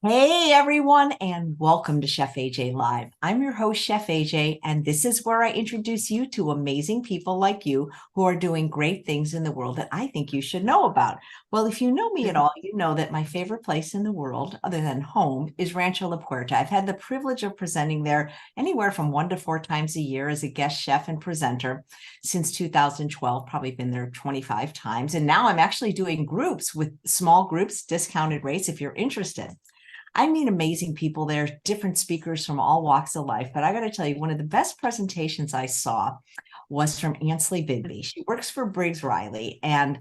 Hey everyone, and welcome to Chef AJ Live. I'm your host, Chef AJ, and this is where I introduce you to amazing people like you who are doing great things in the world that I think you should know about. Well, if you know me at all, you know that my favorite place in the world, other than home, is Rancho La Puerta. I've had the privilege of presenting there anywhere from 1 to 4 times a year as a guest chef and presenter since 2012, probably been there 25 times. And now I'm actually doing groups with small groups, discounted rates if you're interested. I meet amazing people there, different speakers from all walks of life. But I got to tell you, one of the best presentations I saw was from Annslie Bigbee. She works for Briggs Riley, and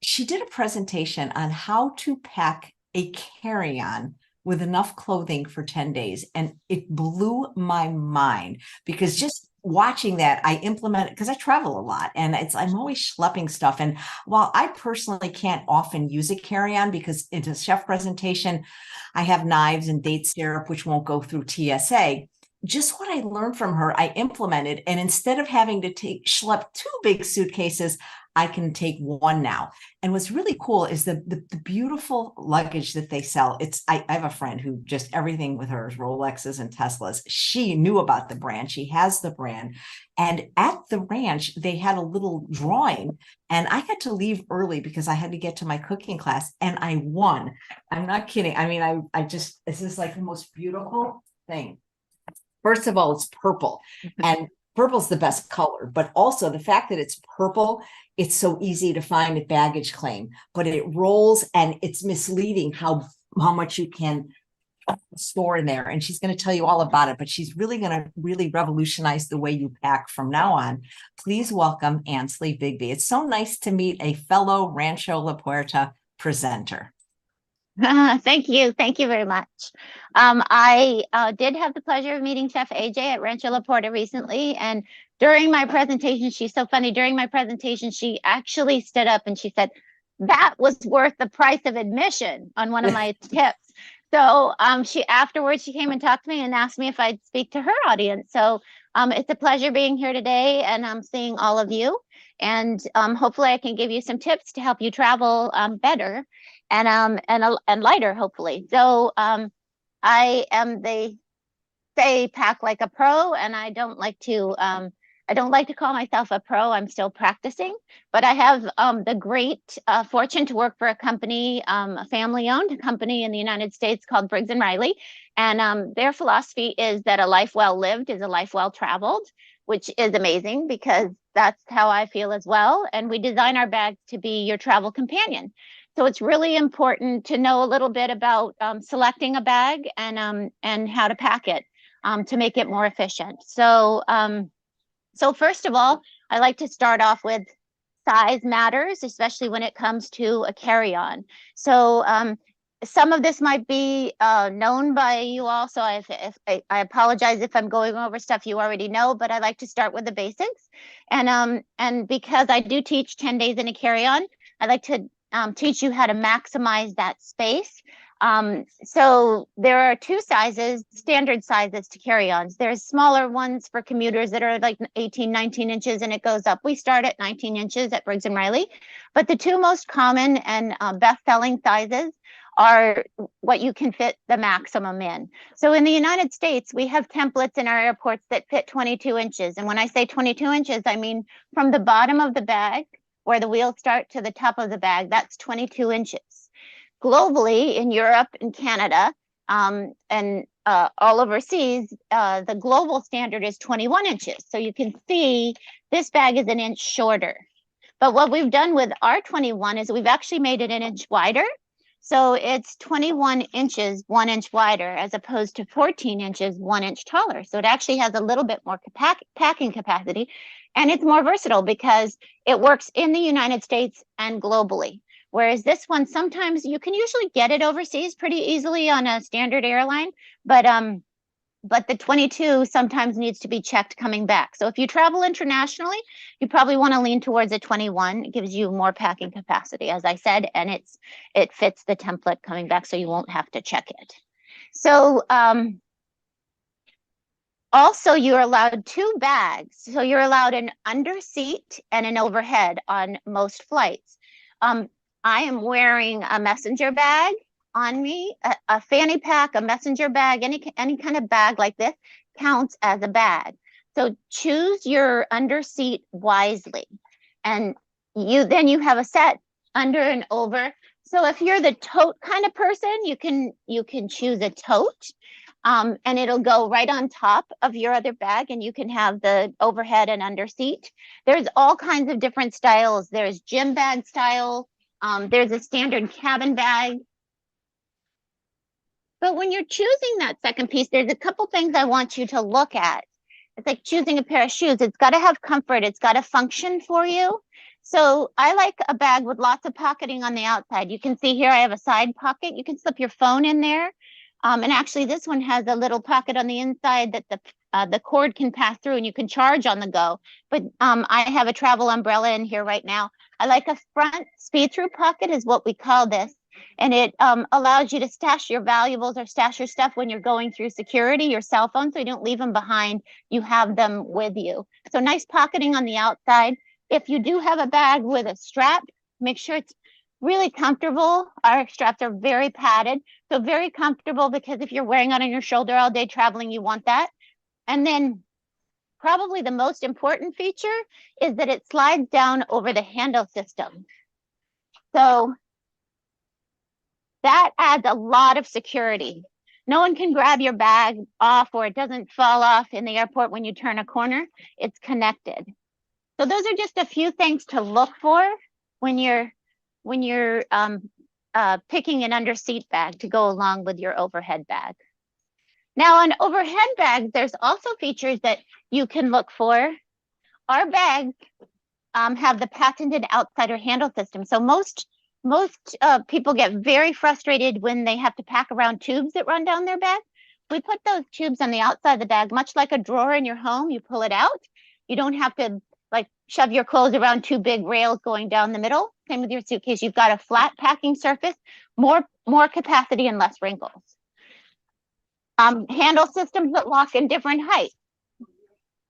she did a presentation on how to pack a carry-on with enough clothing for 10 days. And it blew my mind because just watching that, I implement it because I travel a lot and I'm always schlepping stuff. And while I personally can't often use a carry-on because it's a chef presentation, I have knives and date syrup, which won't go through TSA. Just what I learned from her, I implemented. And instead of having to schlep two big suitcases, I can take one now. And what's really cool is the beautiful luggage that they sell. I have a friend who just everything with her is Rolexes and Teslas. She knew about the brand. She has the brand. And at the ranch, they had a little drawing, and I had to leave early because I had to get to my cooking class, and I won. I'm not kidding. I mean, I just, this is like the most beautiful thing. First of all, it's purple, and purple's the best color, but also the fact that it's purple, it's so easy to find at baggage claim, but it rolls and it's misleading how much you can store in there. And she's going to tell you all about it, but she's really going to really revolutionize the way you pack from now on. Please welcome Annslie Bigbee. It's so nice to meet a fellow Rancho La Puerta presenter. Thank you. Thank you very much. I did have the pleasure of meeting Chef AJ at Rancho La Puerta recently. And during my presentation, she's so funny. During my presentation, she actually stood up and she said, that was worth the price of admission on one of my tips. So afterwards, she came and talked to me and asked me if I'd speak to her audience. So it's a pleasure being here today, and I'm seeing all of you. And hopefully I can give you some tips to help you travel better and lighter, hopefully. So they say pack like a pro, and I don't like to call myself a pro. I'm still practicing, but I have the great fortune to work for a company, a family-owned company in the United States called Briggs and Riley, and their philosophy is that a life well lived is a life well traveled, which is amazing because that's how I feel as well. And we design our bags to be your travel companion. So it's really important to know a little bit about selecting a bag and how to pack it to make it more efficient. So first of all, I like to start off with size matters, especially when it comes to a carry-on. So some of this might be known by you all, so I apologize if I'm going over stuff you already know, but I like to start with the basics. And because I do teach 10 days in a carry-on, I like to teach you how to maximize that space. So there are two sizes, standard sizes to carry-ons. There's smaller ones for commuters that are like 18, 19 inches, and it goes up. We start at 19 inches at Briggs and Riley, but the two most common and best-selling sizes are what you can fit the maximum in. So in the United States, we have templates in our airports that fit 22 inches. And when I say 22 inches, I mean from the bottom of the bag where the wheels start to the top of the bag, that's 22 inches. Globally, in Europe and Canada, and all overseas, the global standard is 21 inches. So you can see this bag is an inch shorter. But what we've done with our 21 is we've actually made it an inch wider. So it's 21 inches, 1 inch wider, as opposed to 14 inches, 1 inch taller. So it actually has a little bit more packing capacity. And it's more versatile because it works in the United States and globally. Whereas this one, sometimes you can usually get it overseas pretty easily on a standard airline, but the 22 sometimes needs to be checked coming back. So if you travel internationally, you probably want to lean towards a 21. It gives you more packing capacity, as I said, and it fits the template coming back, so you won't have to check it. So also, you're allowed two bags. So you're allowed an under seat and an overhead on most flights. I am wearing a messenger bag on me, a fanny pack, a messenger bag, any kind of bag like this counts as a bag. So choose your under seat wisely. And you have a set under and over. So if you're the tote kind of person, you can choose a tote. And it'll go right on top of your other bag, and you can have the overhead and under seat. There's all kinds of different styles. There's gym bag style. There's a standard cabin bag. But when you're choosing that second piece, there's a couple things I want you to look at. It's like choosing a pair of shoes. It's got to have comfort. It's got to function for you. So I like a bag with lots of pocketing on the outside. You can see here I have a side pocket. You can slip your phone in there. And actually, this one has a little pocket on the inside that the cord can pass through and you can charge on the go. But I have a travel umbrella in here right now. I like a front speed-through pocket is what we call this. And it allows you to stash your valuables or stash your stuff when you're going through security, your cell phone, so you don't leave them behind. You have them with you. So nice pocketing on the outside. If you do have a bag with a strap, make sure it's really comfortable. Our straps are very padded, so very comfortable, because if you're wearing it on your shoulder all day traveling, you want that. And then probably the most important feature is that it slides down over the handle system. So that adds a lot of security. No one can grab your bag off, or it doesn't fall off in the airport when you turn a corner. It's connected. So those are just a few things to look for when you're picking an under seat bag to go along with your overhead bag. Now on overhead bags, there's also features that you can look for. Our bags have the patented outsider handle system. So most people get very frustrated when they have to pack around tubes that run down their bag. We put those tubes on the outside of the bag, much like a drawer in your home. You pull it out. You don't have to like shove your clothes around two big rails going down the middle. Same with your suitcase. You've got a flat packing surface, more capacity and less wrinkles. Handle systems that lock in different heights.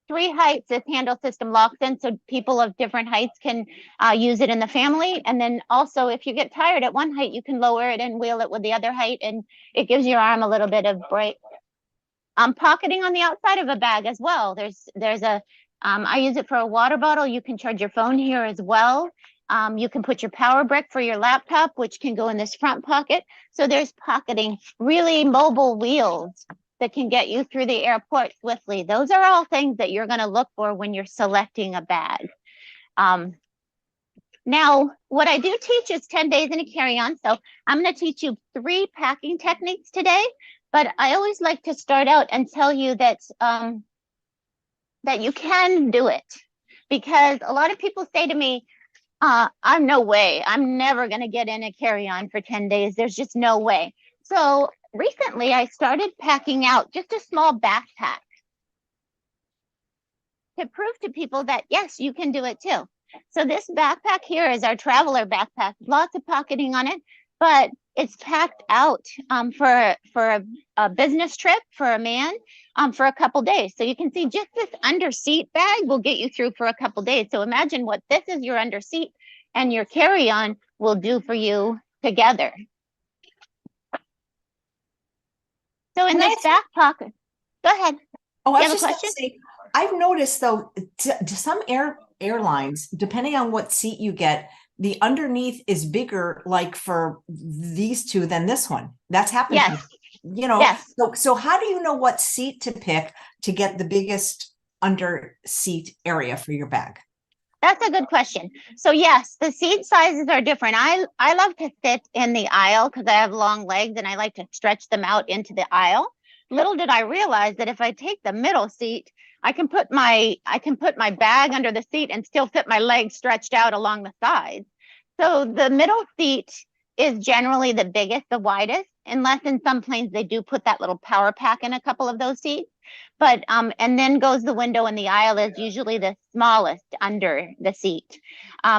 3 heights this handle system locks in, so people of different heights can use it in the family. And then also, if you get tired at one height, you can lower it and wheel it with the other height, and it gives your arm a little bit of break. Pocketing on the outside of a bag as well. There's a I use it for a water bottle. You can charge your phone here as well. You can put your power brick for your laptop, which can go in this front pocket. So there's pocketing, really mobile wheels that can get you through the airport swiftly. Those are all things that you're going to look for when you're selecting a bag. Now, what I do teach is 10 days in a carry-on. So I'm going to teach you 3 packing techniques today. But I always like to start out and tell you that that you can do it, because a lot of people say to me, I'm no way. I'm never going to get in a carry-on for 10 days. There's just no way. So recently I started packing out just a small backpack to prove to people that, yes, you can do it too. So this backpack here is our traveler backpack, lots of pocketing on it, but it's packed out for a business trip for a man for a couple days. So you can see just this under seat bag will get you through for a couple days. So imagine what this is your under seat and your carry-on will do for you together. So in this back pocket, go ahead. Oh, I was just going to say, I've noticed though, to some airlines, depending on what seat you get, the underneath is bigger, like for these two than this one. That's happened. Yes. You know, yes. So how do you know what seat to pick to get the biggest under seat area for your bag? That's a good question. So yes, the seat sizes are different. I love to sit in the aisle because I have long legs and I like to stretch them out into the aisle. Little did I realize that if I take the middle seat, I can put my bag under the seat and still fit my legs stretched out along the sides. So the middle seat is generally the biggest, the widest, unless in some planes they do put that little power pack in a couple of those seats. But and then goes the window, and the aisle is usually the smallest under the seat.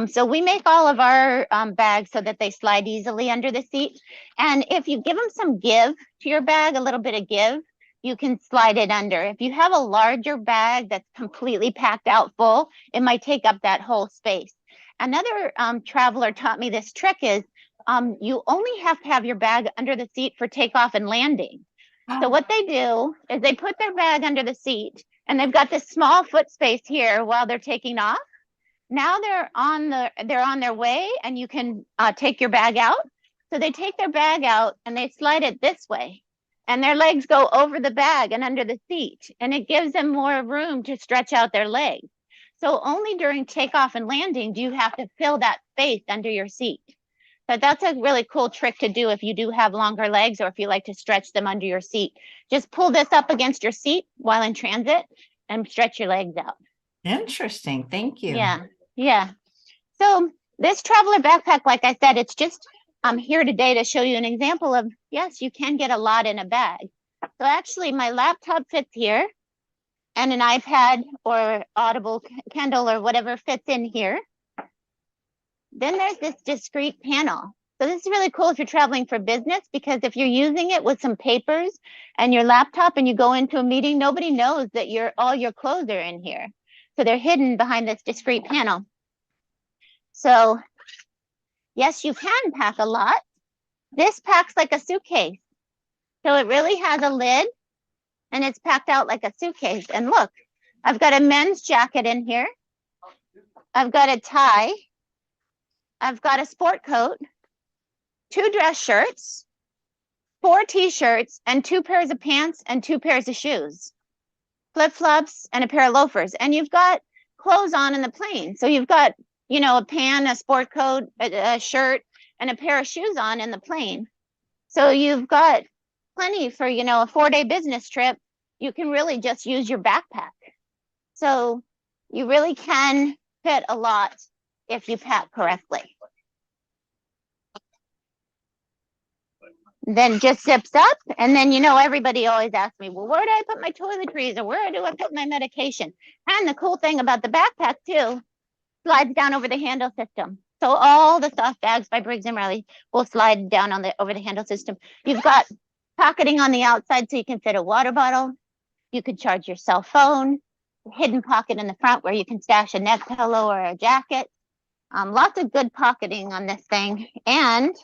So we make all of our bags so that they slide easily under the seat. And if you give them some give to your bag, a little bit of give, you can slide it under. If you have a larger bag that's completely packed out full, it might take up that whole space. Another traveler taught me this trick is you only have to have your bag under the seat for takeoff and landing. So what they do is they put their bag under the seat, and they've got this small foot space here while they're taking off. Now they're on their way, and you can take your bag out. So they take their bag out and they slide it this way, and their legs go over the bag and under the seat, and it gives them more room to stretch out their legs. So only during takeoff and landing do you have to fill that space under your seat. But that's a really cool trick to do if you do have longer legs, or if you like to stretch them under your seat. Just pull this up against your seat while in transit and stretch your legs out. Interesting. Thank you. Yeah. So this traveler backpack, like I said, it's just I'm here today to show you an example of, yes, you can get a lot in a bag. So actually my laptop fits here, and an iPad or Audible Kindle or whatever fits in here. Then there's this discrete panel. So this is really cool if you're traveling for business, because if you're using it with some papers and your laptop and you go into a meeting, nobody knows that all your clothes are in here. So they're hidden behind this discrete panel. So yes, you can pack a lot. This packs like a suitcase. So it really has a lid, and it's packed out like a suitcase. And look, I've got a men's jacket in here. I've got a tie. I've got a sport coat, 2 dress shirts, 4 t-shirts, and 2 pairs of pants and 2 pairs of shoes, flip-flops, and a pair of loafers. And you've got clothes on in the plane. So you've got, a pant, a sport coat, a shirt, and a pair of shoes on in the plane. So you've got plenty for, a 4-day business trip. You can really just use your backpack. So you really can fit a lot if you pack correctly. Then just zips up, and then everybody always asks me, well, where do I put my toiletries, or where do I put my medication? And the cool thing about the backpack too, slides down over the handle system. So all the soft bags by Briggs and Riley will slide down over the handle system. You've got pocketing on the outside, so you can fit a water bottle. You can charge your cell phone. Hidden pocket in the front where you can stash a neck pillow or a jacket. Lots of good pocketing on this thing. And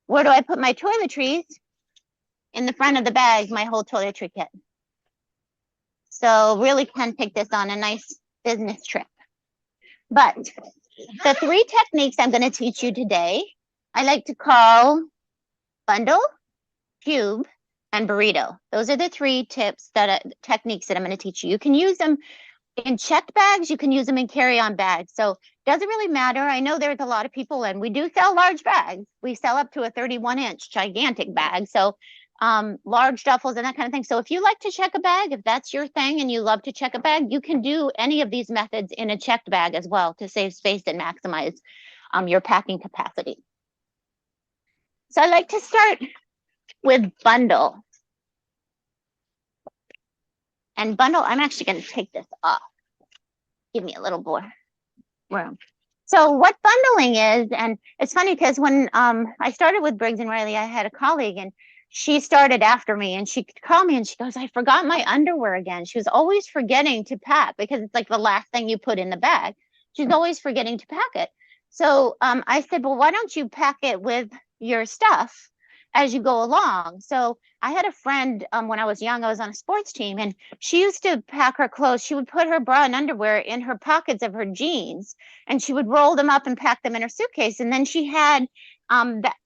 where do I put my toiletries? In the front of the bag, my whole toiletry kit. So really can take this on a nice business trip. But the 3 techniques I'm going to teach you today, I like to call bundle, cube, and burrito. Those are the 3 techniques that I'm going to teach you. You can use them in checked bags, you can use them in carry-on bags. So it doesn't really matter. I know there's a lot of people, and we do sell large bags. We sell up to a 31-inch gigantic bag. So large duffels and that kind of thing. So if you like to check a bag, if that's your thing and you love to check a bag, you can do any of these methods in a checked bag as well to save space and maximize your packing capacity. So I like to start with bundle. And bundle, I'm actually going to take this off. Give me a little more room. So what bundling is, and it's funny because when I started with Briggs and Riley, I had a colleague, and she started after me, and she called me and she goes, I forgot my underwear again. She was always forgetting to pack, because it's like the last thing you put in the bag. She's always forgetting to pack it. So I said, well, why don't you pack it with your stuff as you go along? So I had a friend when I was young, I was on a sports team, and she used to pack her clothes. She would put her bra and underwear in her pockets of her jeans, and she would roll them up and pack them in her suitcase. And then she had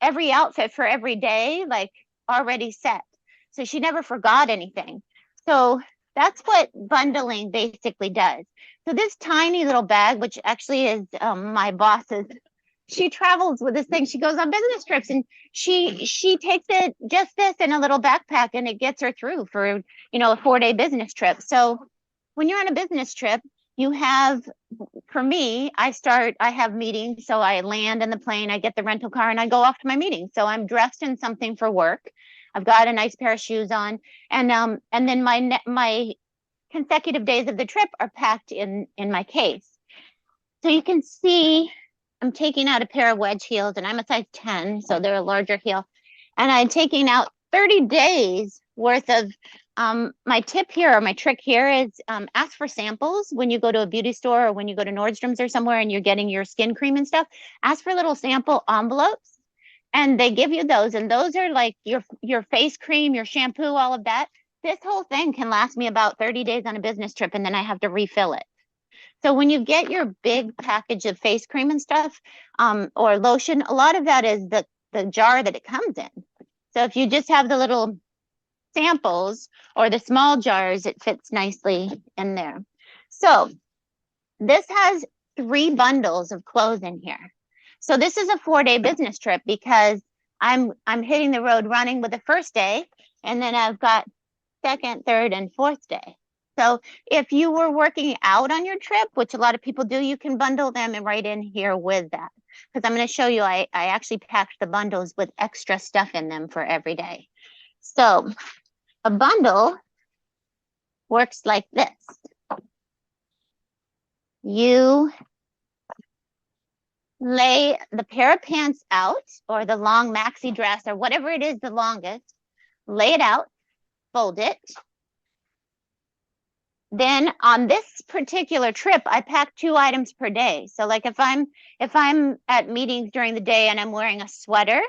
every outfit for every day, like already set. So she never forgot anything. So that's what bundling basically does. So this tiny little bag, which actually is my boss's, she travels with this thing. She goes on business trips, and she takes it just this in a little backpack, and it gets her through for, a 4-day business trip. So when you're on a business trip, you have, for me, I have meetings. So I land in the plane, I get the rental car, and I go off to my meeting. So I'm dressed in something for work. I've got a nice pair of shoes on, and then my consecutive days of the trip are packed in my case. So you can see I'm taking out a pair of wedge heels, and I'm a size 10, so they're a larger heel. And I'm taking out 30 days worth of, my tip here, or my trick here is ask for samples when you go to a beauty store, or when you go to Nordstrom's or somewhere and you're getting your skin cream and stuff. Ask for little sample envelopes, And they give you those, and those are like your face cream, your shampoo, all of that. This whole thing can last me about 30 days on a business trip, and then I have to refill it. So when you get your big package of face cream and stuff, or lotion, a lot of that is the jar that it comes in. So if you just have the little samples or the small jars, it fits nicely in there. So this has 3 bundles of clothes in here. So this is a 4-day business trip because I'm hitting the road running with the first day, and then I've got second, third, and fourth day. So if you were working out on your trip, which a lot of people do, you can bundle them and right in here with that. Because I'm going to show you, I actually packed the bundles with extra stuff in them for every day. So a bundle works like this. You lay the pair of pants out, or the long maxi dress, or whatever it is the longest, lay it out, fold it. Then on this particular trip, I pack 2 items per day. So like if I'm at meetings during the day and I'm wearing a sweater,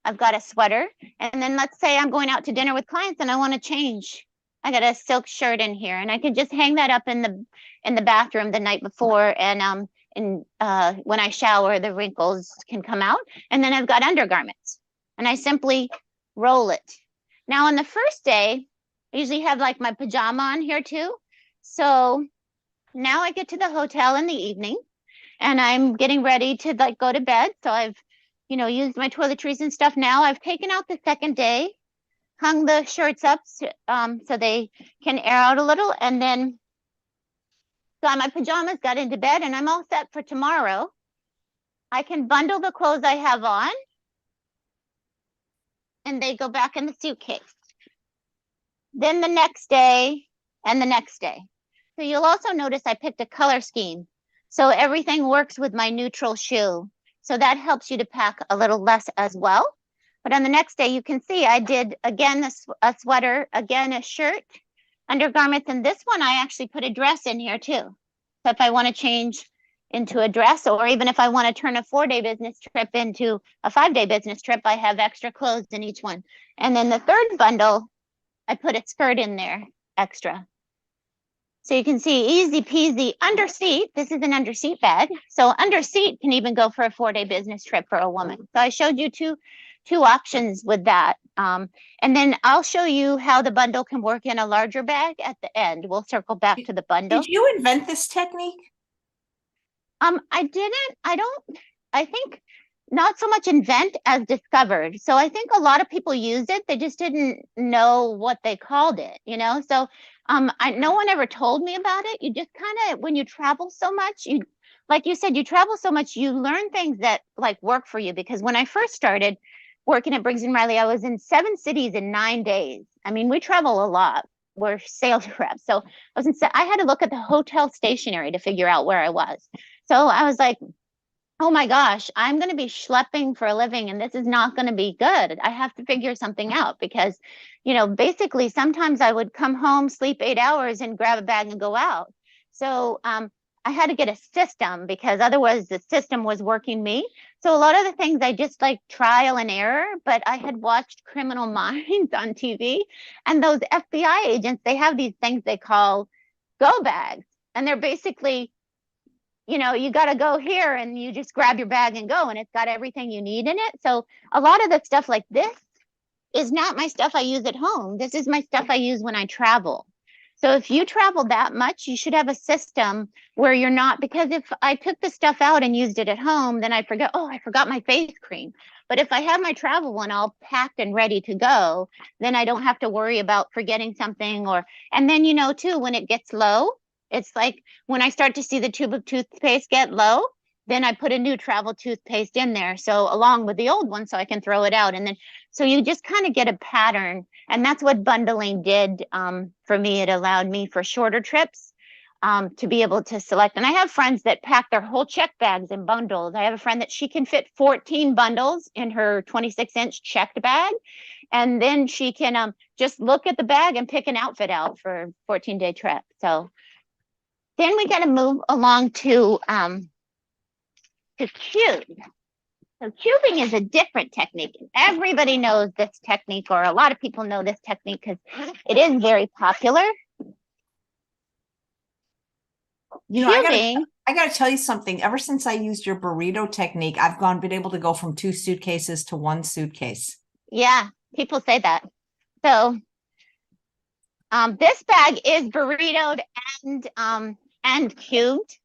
I've got a sweater. And then let's say I'm going out to dinner with clients and I want to change. I got a silk shirt in here, and I can just hang that up in the bathroom the night before, and when I shower, the wrinkles can come out. And then I've got undergarments, and I simply roll it. Now on the first day, I usually have like my pajama on here too. So now I get to the hotel in the evening, and I'm getting ready to like go to bed. So I've, used my toiletries and stuff. Now I've taken out the second day, hung the shirts up so they can air out a little, and then got my pajamas, got into bed, and I'm all set for tomorrow. I can bundle the clothes I have on, and they go back in the suitcase. Then the next day and the next day. So you'll also notice I picked a color scheme. So everything works with my neutral shoe. So that helps you to pack a little less as well. But on the next day, you can see I did, again, a sweater, again, a shirt, undergarments. And this one, I actually put a dress in here too. So if I want to change into a dress, or even if I want to turn a 4-day business trip into a 5-day business trip, I have extra clothes in each one. And then the third bundle, I put a skirt in there extra. So you can see easy peasy under seat. This is an under seat bag. So under seat can even go for a 4-day business trip for a woman. So I showed you two options with that. And then I'll show you how the bundle can work in a larger bag at the end. We'll circle back to the bundle. Did you invent this technique? I think not so much invent as discovered. So I think a lot of people used it. They just didn't know what they called it, So no one ever told me about it. You just kind of, when you travel so much, like you said, you travel so much, you learn things that like work for you. Because when I first started working at Briggs and Riley, I was in 7 cities in 9 days. I mean, we travel a lot. We're sales reps. So I had to look at the hotel stationery to figure out where I was. So I was like, oh my gosh, I'm going to be schlepping for a living, and this is not going to be good. I have to figure something out because, basically sometimes I would come home, sleep 8 hours, and grab a bag and go out. So I had to get a system, because otherwise the system was working me. So a lot of the things I just like trial and error, but I had watched Criminal Minds on TV, and those FBI agents, they have these things they call go bags, and they're basically, you got to go here and you just grab your bag and go, and it's got everything you need in it. So a lot of the stuff like this is not my stuff I use at home. This is my stuff I use when I travel. So if you travel that much, you should have a system where you're not, because if I took the stuff out and used it at home, then I forgot my face cream. But if I have my travel one all packed and ready to go, then I don't have to worry about forgetting something. And then, too, when it gets low, it's like when I start to see the tube of toothpaste get low, then I put a new travel toothpaste in there. So along with the old one, so I can throw it out. And then, so you just kind of get a pattern. And that's what bundling did for me. It allowed me for shorter trips to be able to select. And I have friends that pack their whole check bags in bundles. I have a friend that she can fit 14 bundles in her 26-inch checked bag. And then she can just look at the bag and pick an outfit out for a 14-day trip. So then we got to move along to shoes. So cubing is a different technique. Everybody knows this technique, or a lot of people know this technique because it is very popular. You know, Cubing, I gotta tell you something. Ever since I used your burrito technique, I've been able to go from 2 suitcases to 1 suitcase. yeah, people say that. So this bag is burritoed and cubed.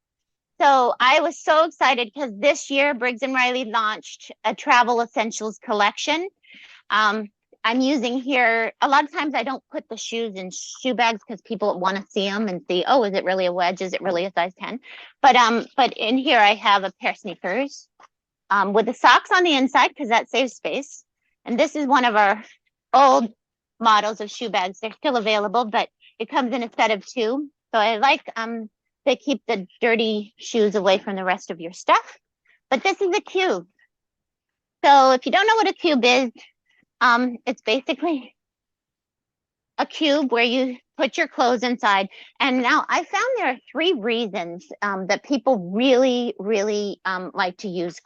So I was so excited because this year Briggs and Riley launched a travel essentials collection. Um, I'm using here, a lot of times I don't put the shoes in shoe bags because people want to see them and see, oh, is it really a wedge? Is it really a size 10? But in here I have a pair of sneakers with the socks on the inside because that saves space. And this is one of our old models of shoe bags. They're still available, but it comes in a set of 2. So I like they keep the dirty shoes away from the rest of your stuff. But this is a cube. So if you don't know what a cube is, it's basically a cube where you put your clothes inside. And now I found there are 3 reasons that people really, really like to use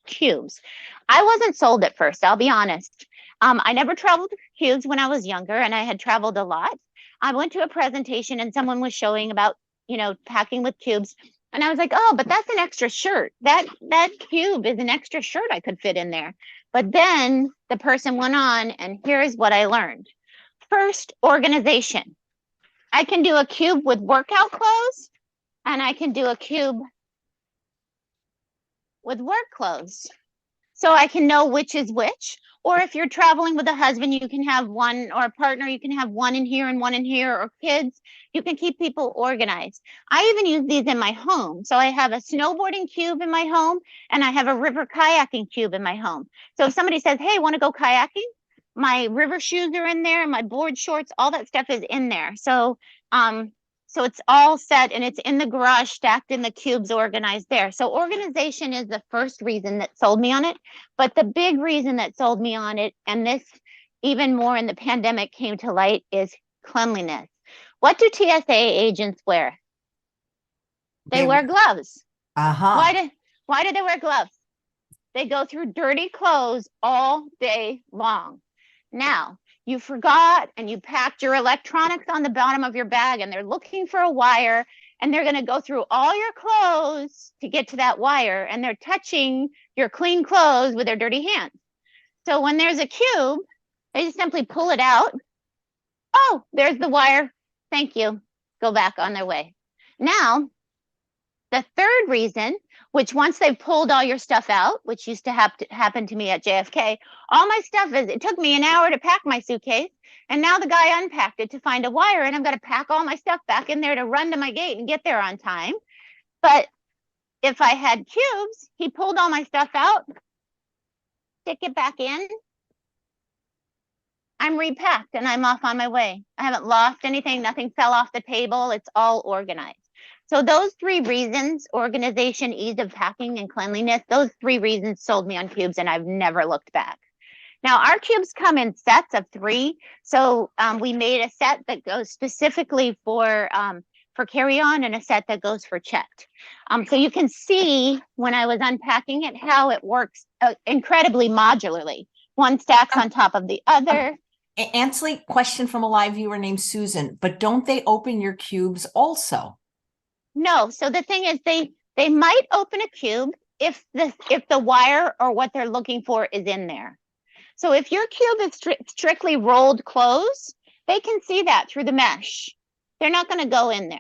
cubes. I wasn't sold at first, I'll be honest. I never traveled with cubes when I was younger, and I had traveled a lot. I went to a presentation and someone was showing about, packing with cubes. And I was like, oh, but that's an extra shirt. That cube is an extra shirt I could fit in there. But then the person went on, and here's what I learned. First, organization. I can do a cube with workout clothes, and I can do a cube with work clothes. So I can know which is which. Or if you're traveling with a husband, you can have one, or a partner, you can have one in here and one in here, or kids. You can keep people organized. I even use these in my home. So I have a snowboarding cube in my home, and I have a river kayaking cube in my home. So if somebody says, hey, want to go kayaking? My river shoes are in there, my board shorts, all that stuff is in there. So it's all set, and it's in the garage, stacked in the cubes, organized there. So organization is the first reason that sold me on it. But the big reason that sold me on it, and this even more in the pandemic came to light, is cleanliness. What do TSA agents wear? They wear gloves. Uh-huh. Why do they wear gloves? They go through dirty clothes all day long. Now, you forgot and you packed your electronics on the bottom of your bag, and they're looking for a wire, and they're going to go through all your clothes to get to that wire, and they're touching your clean clothes with their dirty hands. So when there's a cube, they just simply pull it out. Oh, there's the wire. Thank you. Go back on their way. Now, the third reason, which once they've pulled all your stuff out, which used to happen to me at JFK, all my stuff it took me an hour to pack my suitcase. And now the guy unpacked it to find a wire, and I've got to pack all my stuff back in there to run to my gate and get there on time. But if I had cubes, he pulled all my stuff out, stick it back in. I'm repacked and I'm off on my way. I haven't lost anything. Nothing fell off the table. It's all organized. So those 3 reasons, organization, ease of packing, and cleanliness, those 3 reasons sold me on cubes, and I've never looked back. Now, our cubes come in sets of 3. So we made a set that goes specifically for carry-on, and a set that goes for checked. So you can see when I was unpacking it, how it works incredibly modularly. One stacks on top of the other. Annslie, question from a live viewer named Susan, but don't they open your cubes also? No. So the thing is, they might open a cube if the wire or what they're looking for is in there. So if your cube is strictly rolled clothes, they can see that through the mesh. They're not going to go in there.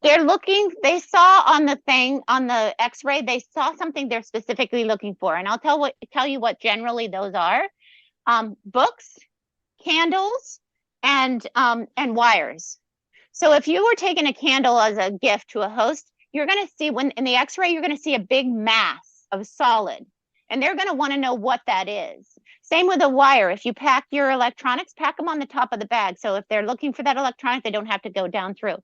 They saw on the thing, on the x-ray, they saw something they're specifically looking for. And I'll tell you what generally those are. Books, candles, and wires. So if you were taking a candle as a gift to a host, you're going to see, when in the x-ray, you're going to see a big mass of solid, and they're going to want to know what that is. Same with a wire. If you pack your electronics, pack them on the top of the bag. So if they're looking for that electronic, they don't have to go down through.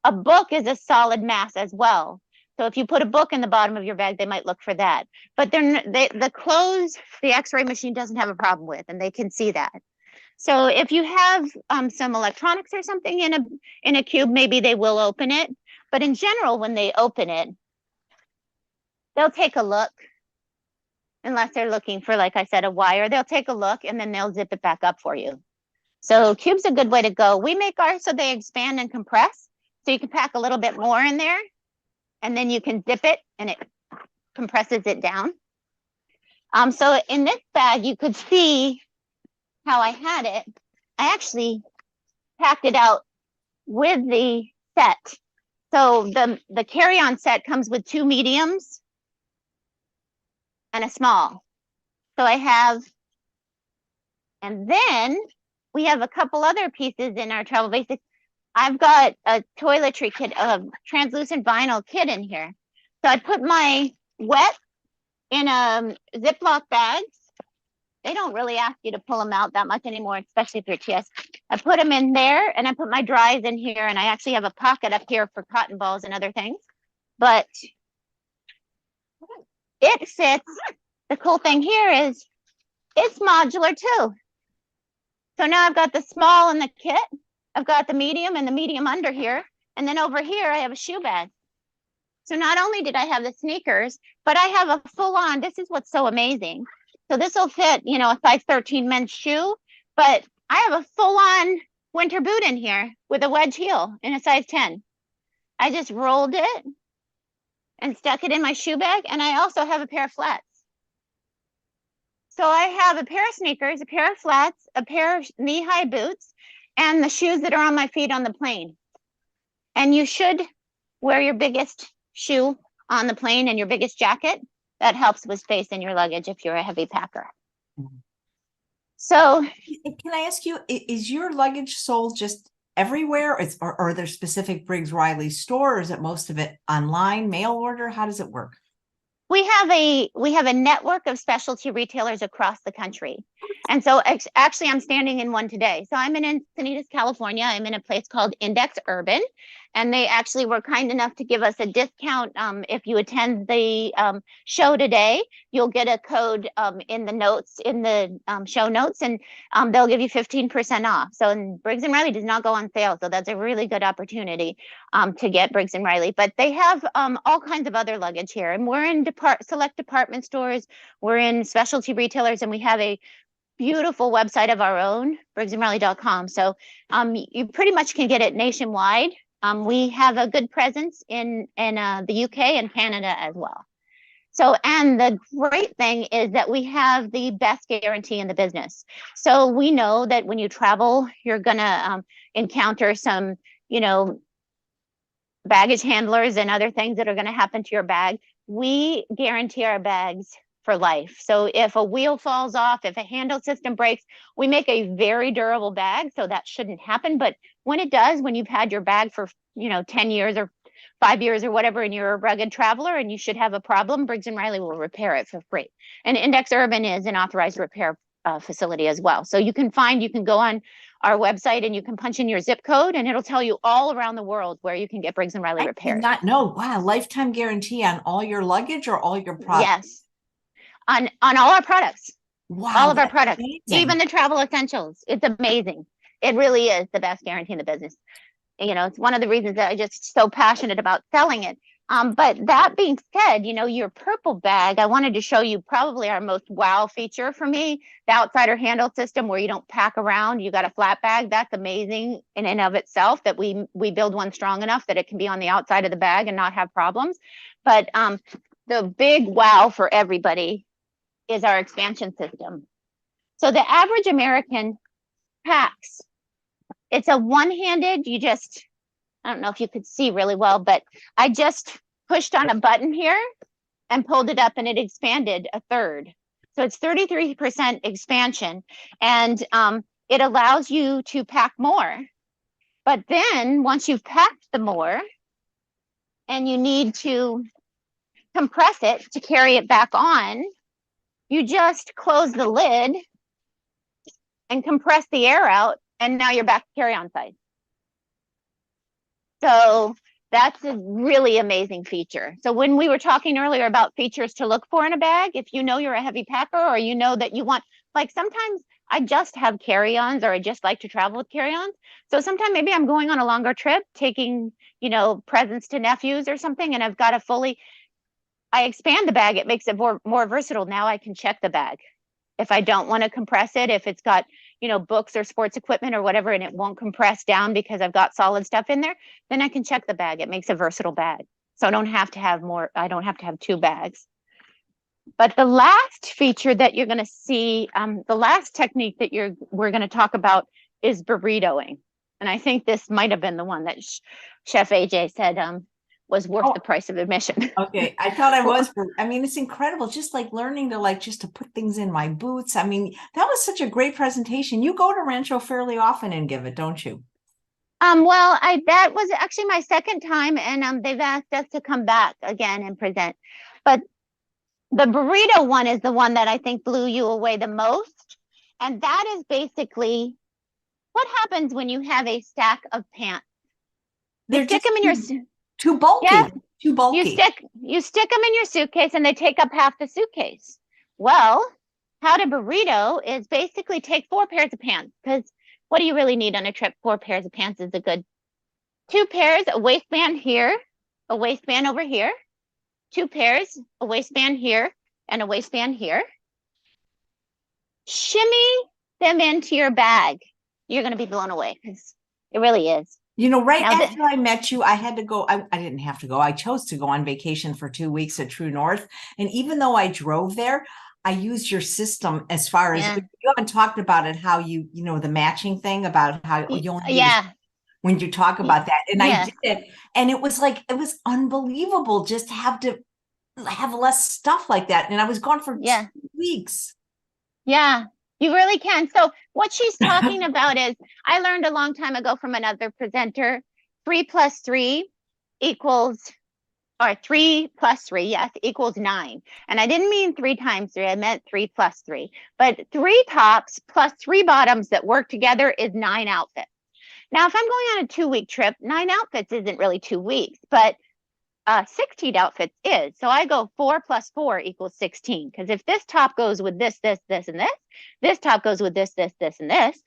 A book is a solid mass as well. So if you put a book in the bottom of your bag, they might look for that. But the clothes, the x-ray machine doesn't have a problem with, and they can see that. So if you have some electronics or something in a cube, maybe they will open it. But in general, when they open it, they'll take a look. unless they're looking for, like I said, a wire. They'll take a look and then they'll zip it back up for you. So cube's a good way to go. We make ours so they expand and compress. So you can pack a little bit more in there and then you can zip it and it compresses it down. So in this bag, you could see how I had it. I actually packed it out with the set. So the carry-on set comes with 2 mediums and a small. So I have, and then we have a couple other pieces in our travel basics. I've got a toiletry kit, a translucent vinyl kit in here. So I put my wet in a Ziploc bags. They don't really ask you to pull them out that much anymore, especially if you're TS. I put them in there and I put my dries in here, and I actually have a pocket up here for cotton balls and other things. But it fits. The cool thing here is it's modular too. So now I've got the small in the kit. I've got the medium and the medium under here. And then over here, I have a shoe bag. So not only did I have the sneakers, but I have a full on, this is what's so amazing. So this will fit, you know, a size 13 men's shoe, but I have a full on winter boot in here with a wedge heel in a size 10. I just rolled it and stuck it in my shoe bag. And I also have a pair of flats. So I have a pair of sneakers, a pair of flats, a pair of knee-high boots, and the shoes that are on my feet on the plane. And you should wear your biggest shoe on the plane and your biggest jacket. That helps with space in your luggage if you're a heavy packer. So can I ask you, is your luggage sold just everywhere? Or are there specific Briggs Riley stores? Is it most of it online, mail order? How does it work? we have a network of specialty retailers across the country. And so actually I'm standing in one today. So I'm in Encinitas, California. I'm in a place called Index Urban, and they actually were kind enough to give us a discount. If you attend the show today, you'll get a code in the notes, in the show notes, and they'll give you 15% off. So Briggs & Riley does not go on sale. So that's a really good opportunity to get Briggs & Riley. But they have all kinds of other luggage here. And we're in select department stores. We're in specialty retailers, and we have a beautiful website of our own, briggsandriley.com. So you pretty much can get it nationwide. We have a good presence in the UK and Canada as well. So, and the great thing is that we have the best guarantee in the business. So we know that when you travel, you're gonna encounter some, baggage handlers and other things that are gonna happen to your bag. We guarantee our bags for life. So if a wheel falls off, if a handle system breaks, we make a very durable bag, so that shouldn't happen. But when it does, when you've had your bag for 10 years or 5 years or whatever, and you're a rugged traveler and you should have a problem, Briggs & Riley will repair it for free. And Index Urban is an authorized repair facility as well. So you can go on our website and you can punch in your zip code, and it'll tell you all around the world where you can get Briggs & Riley repaired. I did not know. Wow, lifetime guarantee on all your luggage or all your products? Yes. On all our products. Wow, all of our products, amazing. Even the travel essentials. It's amazing. It really is the best guarantee in the business. It's one of the reasons that I'm just so passionate about selling it. But that being said, your purple bag, I wanted to show you probably our most wow feature for me, the outsider handle system, where you don't pack around, you got a flat bag. That's amazing in and of itself, that we build one strong enough that it can be on the outside of the bag and not have problems. But the big wow for everybody is our expansion system. So the average American packs, it's a one-handed, I don't know if you could see really well, but I just pushed on a button here and pulled it up, and it expanded a third. So it's 33% expansion, and it allows you to pack more. But then once you've packed the more and you need to compress it to carry it back on, you just close the lid and compress the air out, and now you're back to carry-on size. So that's a really amazing feature. So when we were talking earlier about features to look for in a bag, if you're a heavy packer, or that you want, like sometimes I just have carry-ons, or I just like to travel with carry-ons. So sometimes maybe I'm going on a longer trip, taking, presents to nephews or something, and I've got a fully, I expand the bag, it makes it more versatile. Now I can check the bag. If I don't want to compress it, if it's got, books or sports equipment or whatever, and it won't compress down because I've got solid stuff in there, then I can check the bag. It makes a versatile bag. So I don't have to have two bags. But the last feature that you're going to see, the last technique that we're going to talk about is burritoing. And I think this might have been the one that Chef AJ said was worth the price of admission. Okay, I thought I was. I mean, it's incredible. Just like learning to just to put things in my boots. I mean, that was such a great presentation. You go to Rancho fairly often and give it, don't you? Well, that was actually my second time, and they've asked us to come back again and present. But the burrito one is the one that I think blew you away the most. And that is basically what happens when you have a stack of pants. They're stick them in your too bulky. Yeah, too bulky. You stick them in your suitcase and they take up half the suitcase. Well, how to burrito is basically take 4 pairs of pants, because what do you really need on a trip? 4 pairs of pants is a good 2 pairs, a waistband here, a waistband over here, 2 pairs, a waistband here, and a waistband here. Shimmy them into your bag. You're going to be blown away, because it really is. Right after I met you, I had to go. I didn't have to go. I chose to go on vacation for 2 weeks at True North. And even though I drove there, I used your system as far as you haven't talked about it, how the matching thing about how you only when you talk about that. And I did it. And it was unbelievable just to have less stuff like that. And I was gone for 2 weeks. Yeah. You really can. So what she's talking about is, I learned a long time ago from another presenter, 3 plus 3 equals, or 3 plus 3, yes, equals 9. And I didn't mean 3 times 3, I meant 3 plus 3. But 3 tops plus 3 bottoms that work together is 9 outfits. Now, if I'm going on a 2-week trip, 9 outfits isn't really 2 weeks, but 16 outfits is. So I go 4 plus 4 equals 16. Because if this top goes with this, this, this, and this top goes with this, this, this, and this,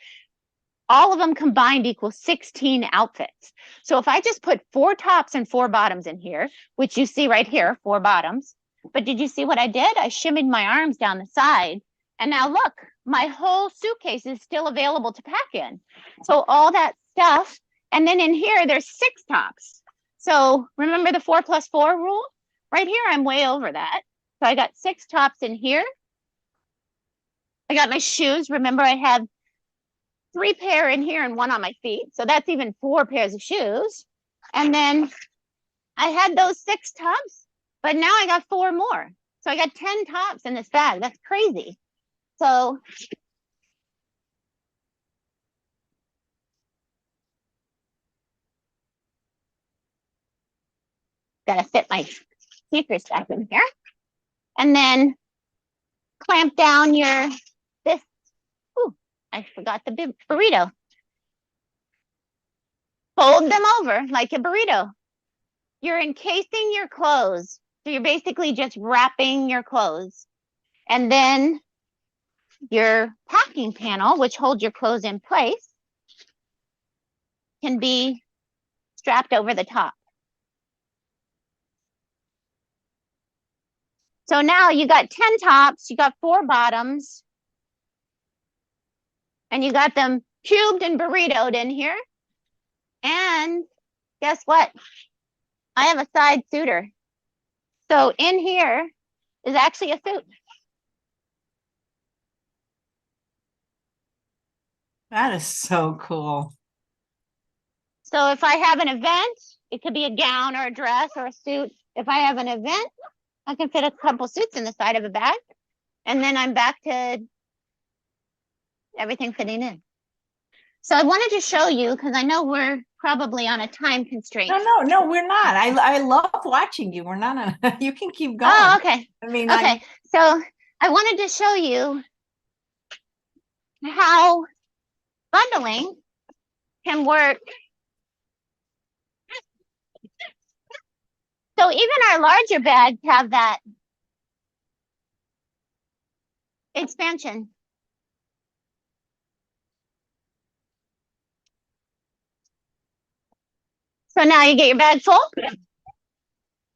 all of them combined equals 16 outfits. So if I just put 4 tops and 4 bottoms in here, which you see right here, 4 bottoms, but did you see what I did? I shimmied my arms down the side. And now look, my whole suitcase is still available to pack in. So all that stuff. And then in here, there's 6 tops. So remember the 4 plus 4 rule? Right here, I'm way over that. So I got 6 tops in here. I got my shoes. Remember, I have 3 pair in here and 1 on my feet. So that's even 4 pairs of shoes. And then I had those 6 tops, but now I got 4 more. So I got 10 tops in this bag. That's crazy. So gotta fit my sneakers back in here. And then clamp down this. Ooh, I forgot the burrito. Fold them over like a burrito. You're encasing your clothes. So you're basically just wrapping your clothes. And then your packing panel, which holds your clothes in place, can be strapped over the top. So now you got 10 tops, you got 4 bottoms, and you got them cubed and burritoed in here. And guess what? I have a side suitor. So in here is actually a suit. That is so cool. So if I have an event, it could be a gown or a dress or a suit. If I have an event, I can fit a couple suits in the side of a bag. And then I'm back to everything fitting in. So I wanted to show you, because I know we're probably on a time constraint. No, we're not. I love watching you. We're not. You can keep going. Oh, okay. I mean, okay. So I wanted to show you how bundling can work. So even our larger bags have that expansion. So now you get your bag full,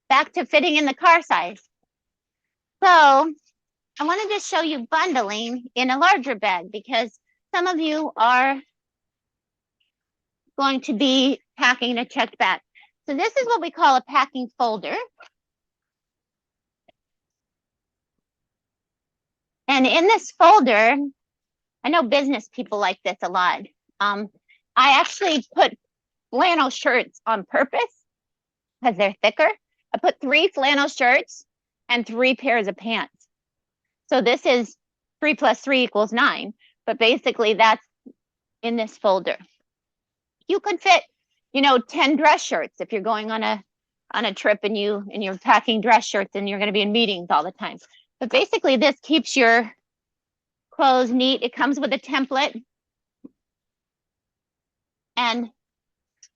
back to fitting in the car size. I want to just show you bundling in a larger bag because some of you are going to be packing a checked bag. So this is what we call a packing folder. And in this folder, I know business people like this a lot. I actually put flannel shirts on purpose because they're thicker. I put 3 flannel shirts and 3 pairs of pants. So this is 3 plus 3 equals 9, but basically that's in this folder. You could fit, 10 dress shirts if you're going on a trip and you're packing dress shirts and you're going to be in meetings all the time. But basically this keeps your clothes neat. It comes with a template. And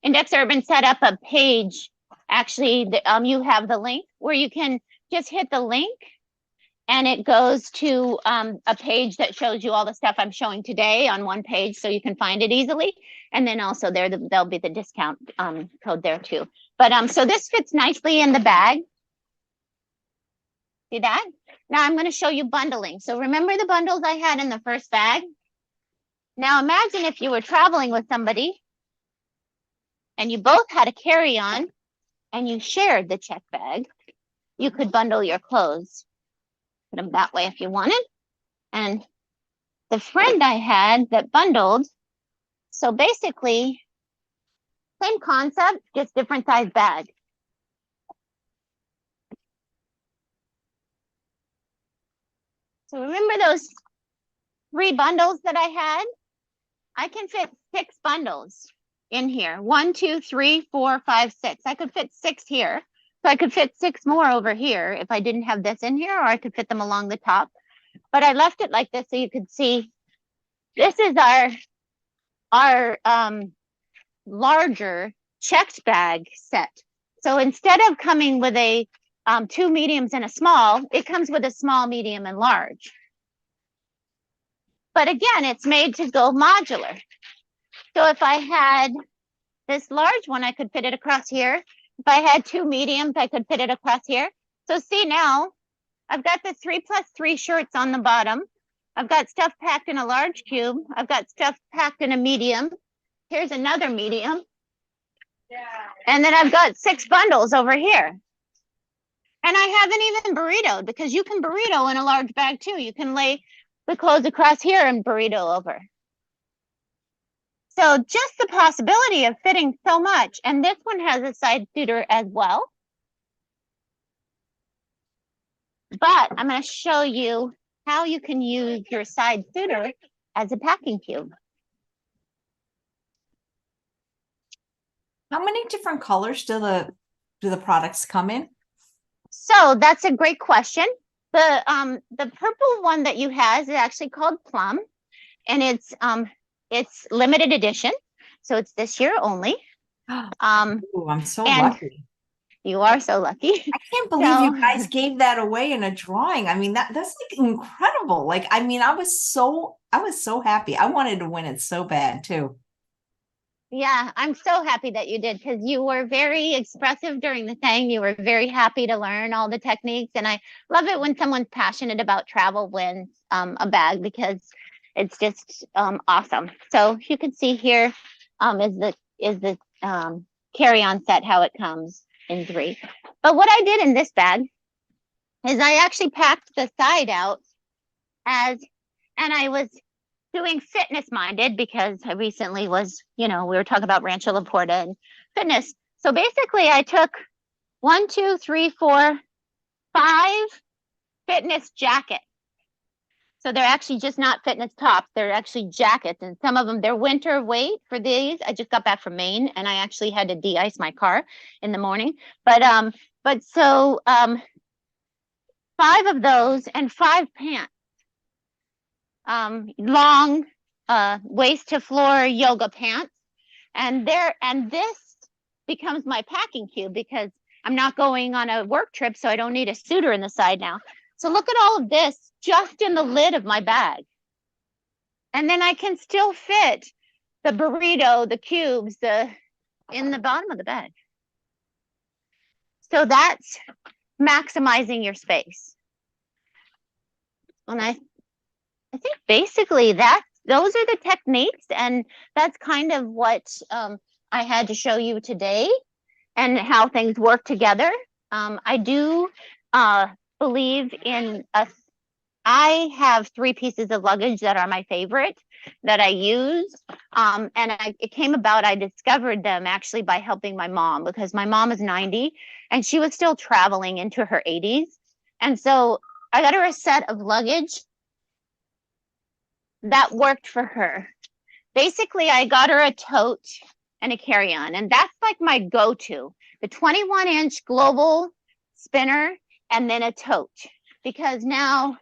Index Urban set up a page. Actually, you have the link where you can just hit the link and it goes to a page that shows you all the stuff I'm showing today on one page so you can find it easily. And then also there'll be the discount code there too. But so this fits nicely in the bag. See that? Now I'm going to show you bundling. So remember the bundles I had in the first bag? Now imagine if you were traveling with somebody and you both had a carry-on and you shared the check bag. You could bundle your clothes. Put them that way if you wanted. And the friend I had that bundled, so basically, same concept, just different size bag. So remember those 3 bundles that I had? I can fit 6 bundles in here. 1, 2, 3, 4, 5, 6. I could fit 6 here. So I could fit 6 more over here if I didn't have this in here, or I could fit them along the top. But I left it like this so you could see. This is our larger checked bag set. So instead of coming with a 2 mediums and a small, it comes with a small, medium, and large. But again, it's made to go modular. So if I had this large one, I could fit it across here. If I had 2 mediums, I could fit it across here. So see now, I've got the 3 plus 3 shirts on the bottom. I've got stuff packed in a large cube. I've got stuff packed in a medium. Here's another medium. Yeah. And then I've got 6 bundles over here. And I haven't even burritoed because you can burrito in a large bag too. You can lay the clothes across here and burrito over. So just the possibility of fitting so much. And this one has a side suiter as well. But I'm going to show you how you can use your side suiter as a packing cube. How many different colors do the products come in? So that's a great question. The purple one that you have is actually called Plum, and it's limited edition, so it's this year only. Ooh, I'm so lucky. You are so lucky. I can't believe you guys gave that away in a drawing. I mean, that's like incredible. Like, I mean, I was so happy. I wanted to win it so bad too. Yeah, I'm so happy that you did because you were very expressive during the thing. You were very happy to learn all the techniques. And I love it when someone's passionate about travel wins a bag because it's just awesome. So you can see here is the carry-on set, how it comes in 3. But what I did in this bag is I actually packed the side out and I was doing fitness minded because I recently was, we were talking about Rancho La Porta and fitness. So basically I took 1, 2, 3, 4, 5 fitness jackets. So they're actually just not fitness tops. They're actually jackets. And some of them, they're winter weight for these. I just got back from Maine and I actually had to de-ice my car in the morning. But so 5 of those and 5 pants. Long waist to floor yoga pants. And this becomes my packing cube because I'm not going on a work trip, so I don't need a suiter in the side now. So look at all of this just in the lid of my bag. And then I can still fit the burrito, the cubes, in the bottom of the bag. So that's maximizing your space. And I think basically those are the techniques, and that's kind of what I had to show you today and how things work together. I do believe in I have 3 pieces of luggage that are my favorite that I use. It came about, I discovered them actually by helping my mom, because my mom is 90 and she was still traveling into her 80s. And so I got her a set of luggage that worked for her. Basically, I got her a tote and a carry-on, and that's like my go-to. The 21-inch global spinner and then a tote, because now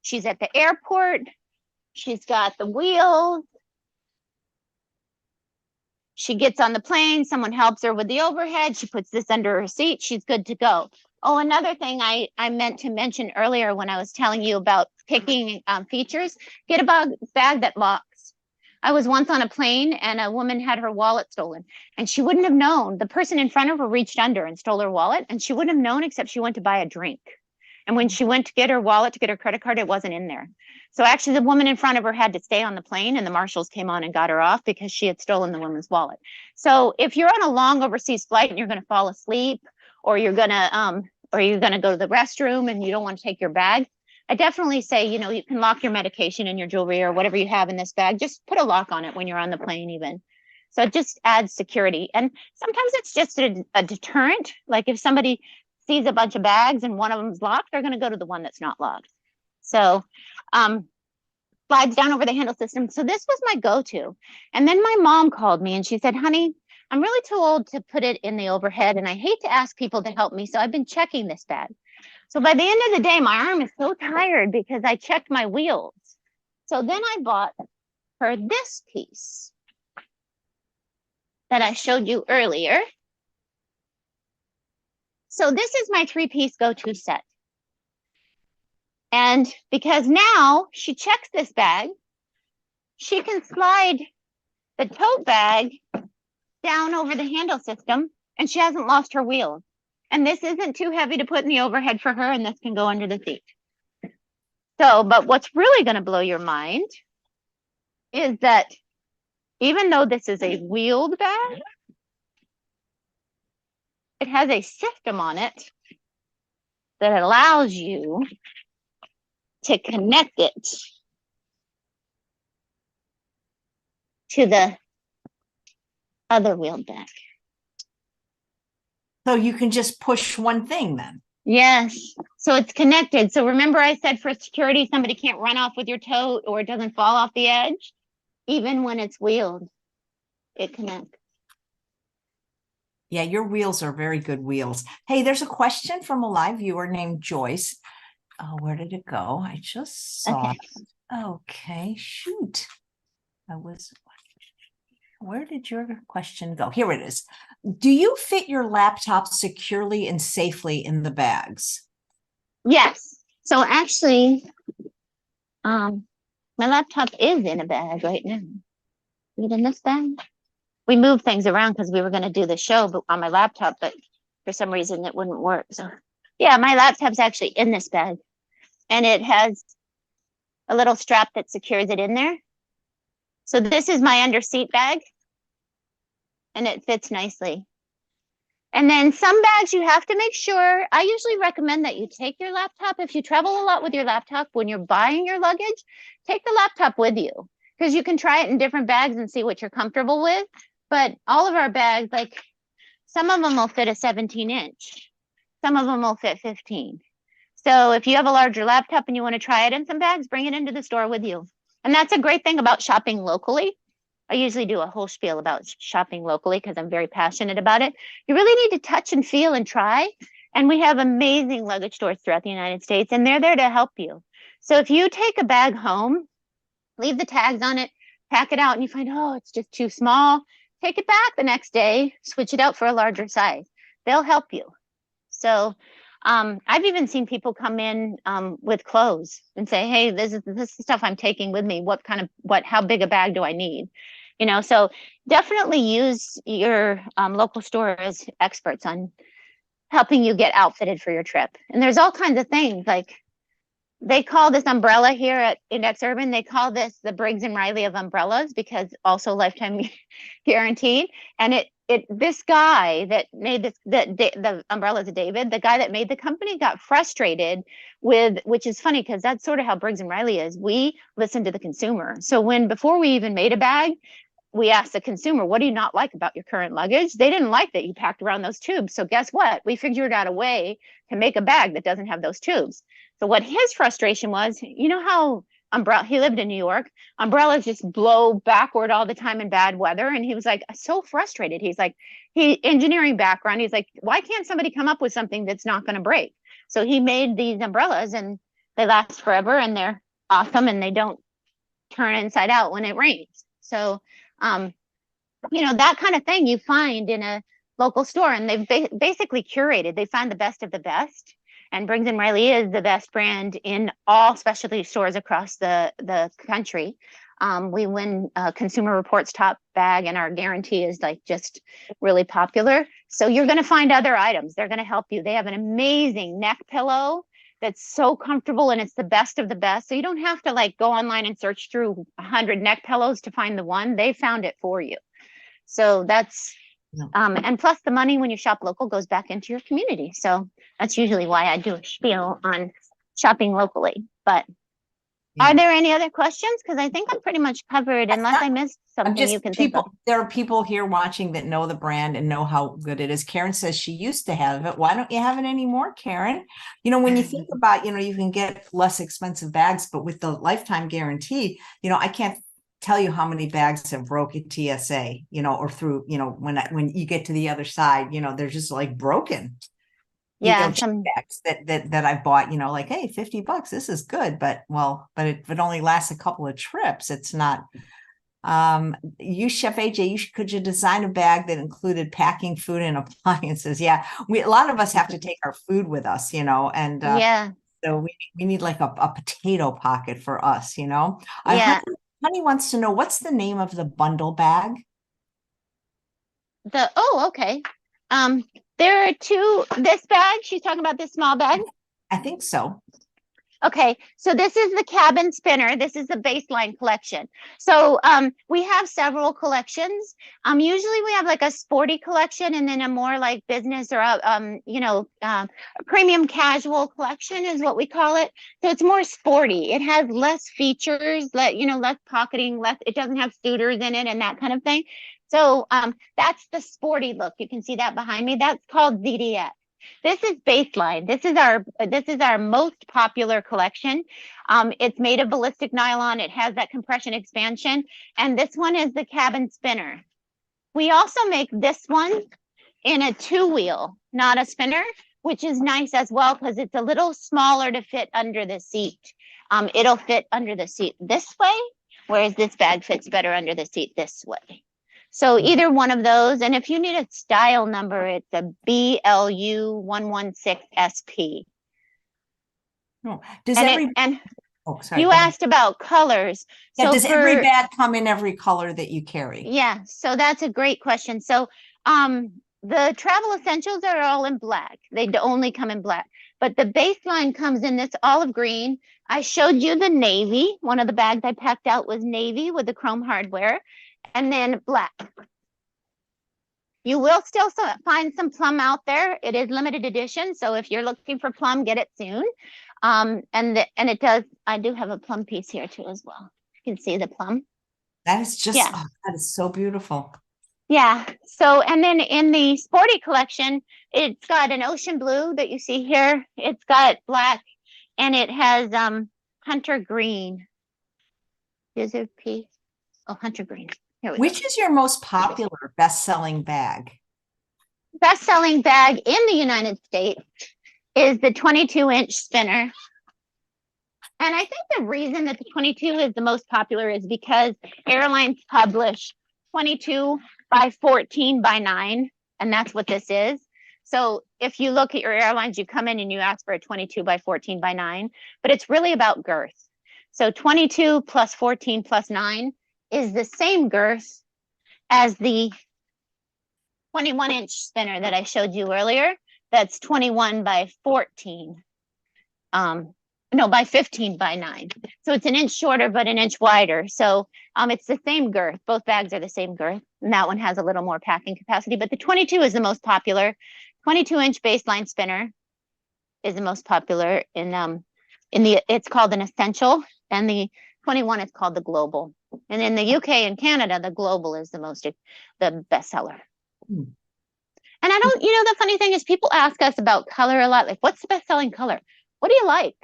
she's at the airport, she's got the wheels, she gets on the plane, someone helps her with the overhead, she puts this under her seat, she's good to go. Oh, another thing I meant to mention earlier when I was telling you about picking features, get a bag that locks. I was once on a plane and a woman had her wallet stolen, and she wouldn't have known. The person in front of her reached under and stole her wallet, and she wouldn't have known except she went to buy a drink. And when she went to get her wallet, to get her credit card, it wasn't in there. So actually the woman in front of her had to stay on the plane, and the marshals came on and got her off because she had stolen the woman's wallet. So if you're on a long overseas flight and you're going to fall asleep, or you're going to go to the restroom and you don't want to take your bag, I definitely say, you know, you can lock your medication and your jewelry or whatever you have in this bag. Just put a lock on it when you're on the plane even. So it just adds security. And sometimes it's just a deterrent. Like if somebody sees a bunch of bags and one of them's locked, they're going to go to the one that's not locked. So slides down over the handle system. So this was my go-to. And then my mom called me and she said, honey, I'm really too old to put it in the overhead, and I hate to ask people to help me. So I've been checking this bag. So by the end of the day, my arm is so tired because I checked my wheels. So then I bought her this piece that I showed you earlier. So this is my 3-piece go-to set. And because now she checks this bag, she can slide the tote bag down over the handle system, and she hasn't lost her wheels. And this isn't too heavy to put in the overhead for her, and this can go under the seat. So, but what's really going to blow your mind is that even though this is a wheeled bag, it has a system on it that allows you to connect it to the other wheeled bag. So you can just push one thing then. Yes. So it's connected. So remember I said for security, somebody can't run off with your tote or it doesn't fall off the edge. Even when it's wheeled, it connects. Yeah, your wheels are very good wheels. Hey, there's a question from a live viewer named Joyce. Oh, where did it go? I just saw it. Okay, shoot. Where did your question go? Here it is. Do you fit your laptop securely and safely in the bags? Yes. So actually, my laptop is in a bag right now. Is it in this bag? We moved things around because we were going to do the show on my laptop, but for some reason it wouldn't work. So yeah, my laptop's actually in this bag, and it has a little strap that secures it in there. So this is my under seat bag, and it fits nicely. And then some bags you have to make sure, I usually recommend that you take your laptop. If you travel a lot with your laptop, when you're buying your luggage, take the laptop with you, because you can try it in different bags and see what you're comfortable with. But all of our bags, like some of them will fit a 17-inch. Some of them will fit 15. So if you have a larger laptop and you want to try it in some bags, bring it into the store with you. And that's a great thing about shopping locally. I usually do a whole spiel about shopping locally because I'm very passionate about it. You really need to touch and feel and try. And we have amazing luggage stores throughout the United States, and they're there to help you. So if you take a bag home, leave the tags on it, pack it out, and you find, oh, it's just too small, take it back the next day, switch it out for a larger size. They'll help you. So I've even seen people come in with clothes and say, hey, this is the stuff I'm taking with me. How big a bag do I need? You know, so definitely use your local store as experts on helping you get outfitted for your trip. And there's all kinds of things like They call this umbrella here at Index Urban, they call this the Briggs and Riley of umbrellas, because also lifetime guaranteed. And this guy that made this, the umbrellas of David, the guy that made the company got frustrated with, which is funny because that's sort of how Briggs and Riley is. We listen to the consumer. So before we even made a bag, we asked the consumer, what do you not like about your current luggage? They didn't like that you packed around those tubes. So guess what? We figured out a way to make a bag that doesn't have those tubes. So what his frustration was, you know how he lived in New York, umbrellas just blow backward all the time in bad weather. And he was like, so frustrated. He's like, engineering background. He's like, why can't somebody come up with something that's not going to break? So he made these umbrellas and they last forever and they're awesome and they don't turn inside out when it rains. So that kind of thing you find in a local store, and they've basically curated. They find the best of the best, and Briggs and Riley is the best brand in all specialty stores across the country. We win Consumer Reports top bag, and our guarantee is like just really popular. So you're going to find other items. They're going to help you. They have an amazing neck pillow that's so comfortable, and it's the best of the best. So you don't have to like go online and search through 100 neck pillows to find the one. They found it for you. So that's, and plus the money when you shop local goes back into your community. So that's usually why I do a spiel on shopping locally. But are there any other questions? Because I think I'm pretty much covered, unless I missed something you can think of. There are people here watching that know the brand and know how good it is. Karen says she used to have it. Why don't you have it anymore, Karen? When you think about, you can get less expensive bags, but with the lifetime guarantee, I can't tell you how many bags have broke at TSA, or through, when you get to the other side, they're just like broken. Yeah, some bags that I bought, like, hey, $50, this is good, but it only lasts a couple of trips. It's not. You, Chef AJ, could you design a bag that included packing food and appliances? Yeah, a lot of us have to take our food with us, and yeah. So we need like a potato pocket for us, Yeah. Honey wants to know, what's the name of the bundle bag? Okay. There are two, this bag, she's talking about this small bag? I think so. Okay, so this is the cabin spinner. This is the baseline collection. So we have several collections. Usually we have like a sporty collection and then a more like business or a premium casual collection is what we call it. So it's more sporty. It has less features, less pocketing, it doesn't have suitors in it and that kind of thing. So that's the sporty look. You can see that behind me. That's called ZDX. This is baseline. This is our most popular collection. It's made of ballistic nylon. It has that compression expansion. And this one is the cabin spinner. We also make this one in a 2-wheel, not a spinner, which is nice as well because it's a little smaller to fit under the seat. It'll fit under the seat this way, whereas this bag fits better under the seat this way. So either one of those, and if you need a style number, it's a BLU116SP. Oh, sorry. You asked about colors. Yeah, so does every bag come in every color that you carry? Yeah, so that's a great question. So the travel essentials are all in black. They only come in black. But the baseline comes in this olive green. I showed you the navy. One of the bags I packed out was navy with the chrome hardware. And then black. You will still find some plum out there. It is limited edition. So if you're looking for plum, get it soon. And it does, I do have a plum piece here too as well. You can see the plum. That is just, that is so beautiful. Yeah. So, and then in the sporty collection, it's got an ocean blue that you see here. It's got black and it has hunter green. Is it piece? Oh, hunter green. Which is your most popular best-selling bag? Best-selling bag in the United States is the 22-inch spinner. And I think the reason that the 22 is the most popular is because airlines publish 22 by 14 by 9, and that's what this is. So if you look at your airlines, you come in and you ask for a 22 by 14 by 9, but it's really about girth. So 22 plus 14 plus 9 is the same girth as the 21-inch spinner that I showed you earlier. That's 21 by 14. no, by 15 by 9. So it's an inch shorter, but an inch wider. So it's the same girth. Both bags are the same girth. And that one has a little more packing capacity, but the 22 is the most popular. 22-inch baseline spinner is the most popular it's called an essential, and the 21 is called the global. And in the UK and Canada, the global is the bestseller. Hmm. And I don't, the funny thing is people ask us about color a lot. Like, what's the best selling color? What do you like?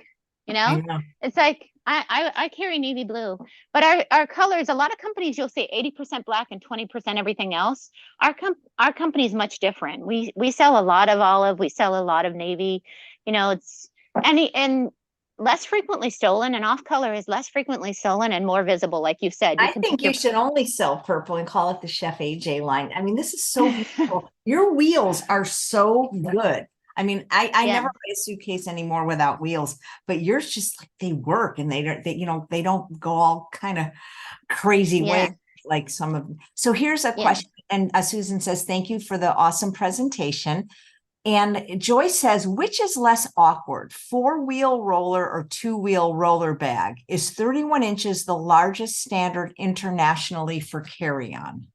I know. It's like, I carry navy blue, but our colors, a lot of companies, you'll say 80% black and 20% everything else. Our company is much different. We sell a lot of olive. We sell a lot of navy, it's and less frequently stolen, and off color is less frequently stolen and more visible. Like you said, I think you should only sell purple and call it the Chef AJ line. I mean, this is so beautiful. Your wheels are so good. I mean, I Yeah. never buy a suitcase anymore without wheels, but yours just like they work, and they don't go all kind of crazy way Yeah. like some of them. So here's a Yeah. question. And Susan says, thank you for the awesome presentation. And Joy says, which is less awkward, 4-wheel roller or 2-wheel roller bag? Is 31 inches the largest standard internationally for carry-on?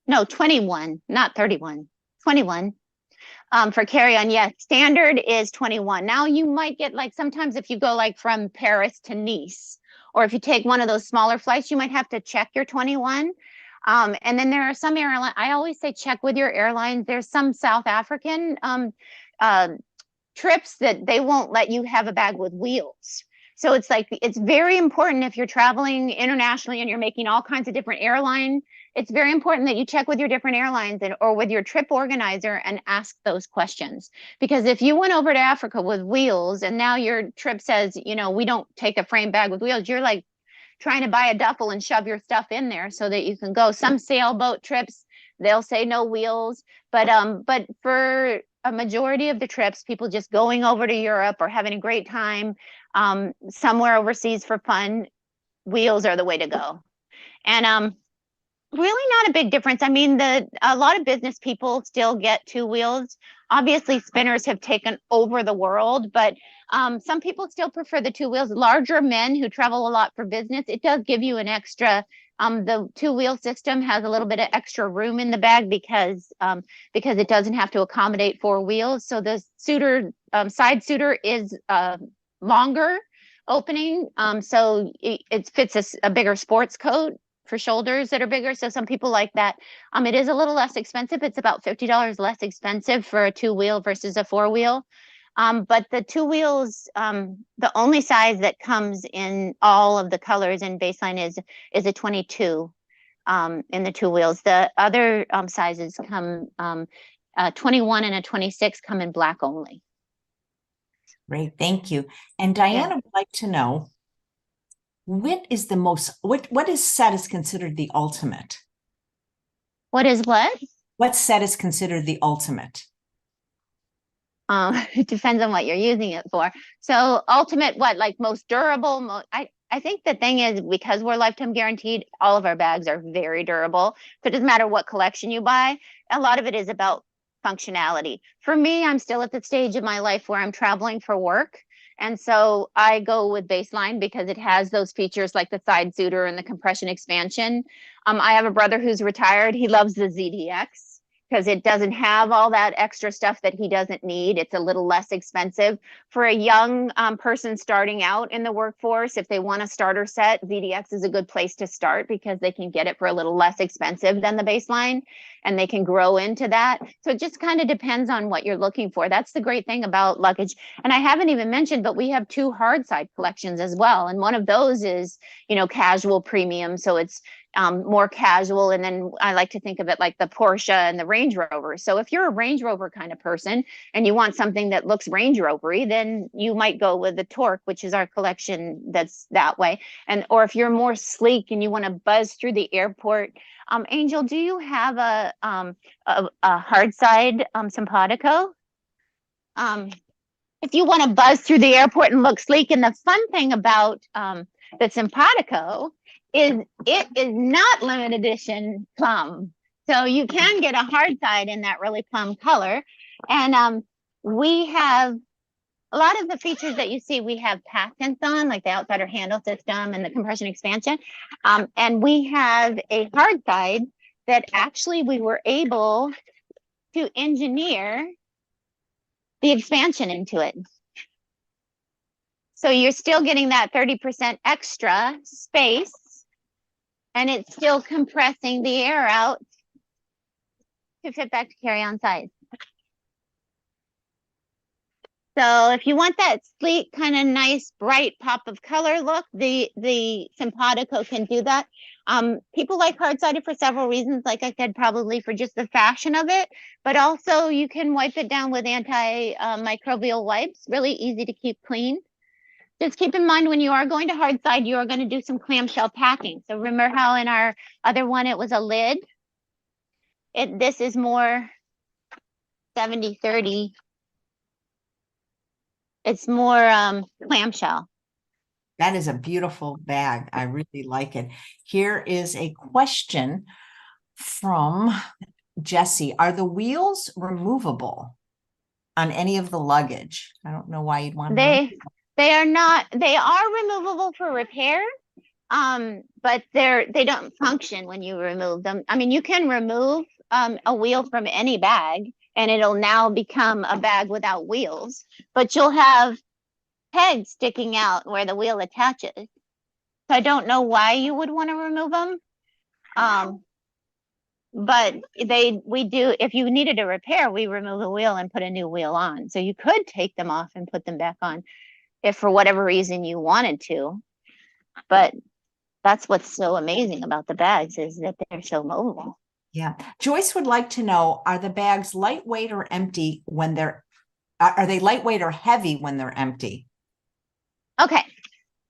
No, 21, not 31. 21. For carry-on, yes. Standard is 21. Now you might get, like, sometimes if you go like from Paris to Nice, or if you take one of those smaller flights, you might have to check your 21. And then there are some airlines, I always say check with your airlines. There's some South African uh, trips that they won't let you have a bag with wheels. So it's like, it's very important if you're traveling internationally and you're making all kinds of different airline, it's very important that you check with your different airlines or with your trip organizer and ask those questions. Because if you went over to Africa with wheels and now your trip says, we don't take a frame bag with wheels, you're like trying to buy a duffel and shove your stuff in there so that you can go. Some sailboat trips, they'll say no wheels, but for a majority of the trips, people just going over to Europe or having a great time somewhere overseas for fun, wheels are the way to go. And really not a big difference. I mean, a lot of business people still get 2 wheels. Obviously, spinners have taken over the world, but some people still prefer the 2 wheels. Larger men who travel a lot for business, it does give you an extra. The 2-wheel system has a little bit of extra room in the bag because it doesn't have to accommodate 4 wheels. So the side suitor is longer opening, so it fits a bigger sports coat for shoulders that are bigger. So some people like that. It is a little less expensive. It's about $50 less expensive for a 2-wheel versus a 4-wheel. But the 2 wheels, the only size that comes in all of the colors in baseline is a 22 in the 2 wheels. The other sizes come 21 and a 26 come in black only. Great, thank you. And Diana would like to know, what is set is considered the ultimate? What is what? What set is considered the ultimate? It depends on what you're using it for. So ultimate, what, like most durable? I think the thing is, because we're lifetime guaranteed, all of our bags are very durable. So it doesn't matter what collection you buy. A lot of it is about functionality. For me, I'm still at the stage of my life where I'm traveling for work. And so I go with baseline because it has those features like the side suitor and the compression expansion. I have a brother who's retired. He loves the ZDX because it doesn't have all that extra stuff that he doesn't need. It's a little less expensive. For a young person starting out in the workforce, if they want a starter set, ZDX is a good place to start because they can get it for a little less expensive than the baseline, and they can grow into that. So it just kind of depends on what you're looking for. That's the great thing about Luggage. And I haven't even mentioned, but we have 2 hard side collections as well. And one of those is, casual premium. So it's more casual. And then I like to think of it like the Porsche and the Range Rover. So if you're a Range Rover kind of person and you want something that looks Range Rovery, then you might go with the Torque, which is our collection that's that way. Or if you're more sleek and you want to buzz through the airport, Angel, do you have a hard side simpatico? If you want to buzz through the airport and look sleek, and the fun thing about the simpatico is it is not limited edition plum. So you can get a hard side in that really plum color. And we have a lot of the features that you see, we have patents on, like the outsider handle system and the compression expansion. And we have a hard side that actually we were able to engineer the expansion into it. So you're still getting that 30% extra space, and it's still compressing the air out to fit back to carry-on size. So if you want that sleek, kind of nice, bright pop of color look, the Simpatico can do that. People like hard-sided for several reasons. Like I said, probably for just the fashion of it, but also you can wipe it down with anti-microbial wipes. Really easy to keep clean. Just keep in mind when you are going to hard side, you are going to do some clamshell packing. So remember how in our other one, it was a lid? This is more 70-30. It's more clamshell. That is a beautiful bag. I really like it. Here is a question from Jesse. Are the wheels removable on any of the luggage? I don't know why you'd want to. They are not. They are removable for repair, but they don't function when you remove them. I mean, you can remove a wheel from any bag, and it'll now become a bag without wheels. But you'll have pegs sticking out where the wheel attaches. So I don't know why you would want to remove them. But we do, if you needed a repair, we remove a wheel and put a new wheel on. So you could take them off and put them back on if for whatever reason you wanted to. But that's what's so amazing about the bags, is that they're so mobile. Yeah. Joyce would like to know, are the bags lightweight or empty when are they lightweight or heavy when they're empty? Okay.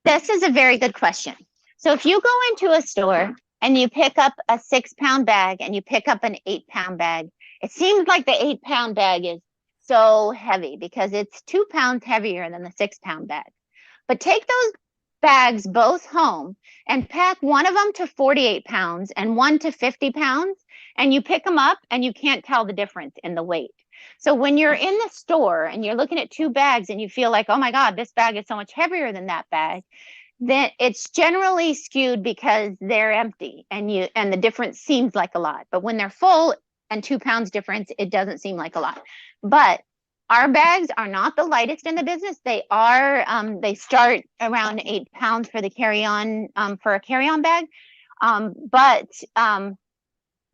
This is a very good question. So if you go into a store and you pick up a 6-pound bag and you pick up an 8-pound bag, it seems like the 8-pound bag is so heavy because it's 2 pounds heavier than the 6-pound bag. But take those bags both home and pack one of them to 48 pounds and one to 50 pounds, and you pick them up and you can't tell the difference in the weight. So when you're in the store and you're looking at 2 bags and you feel like, oh my God, this bag is so much heavier than that bag, then it's generally skewed because they're empty and the difference seems like a lot. But when they're full and 2 pounds difference, it doesn't seem like a lot. But our bags are not the lightest in the business. They are, they start around 8 pounds for the carry-on, for a carry-on bag.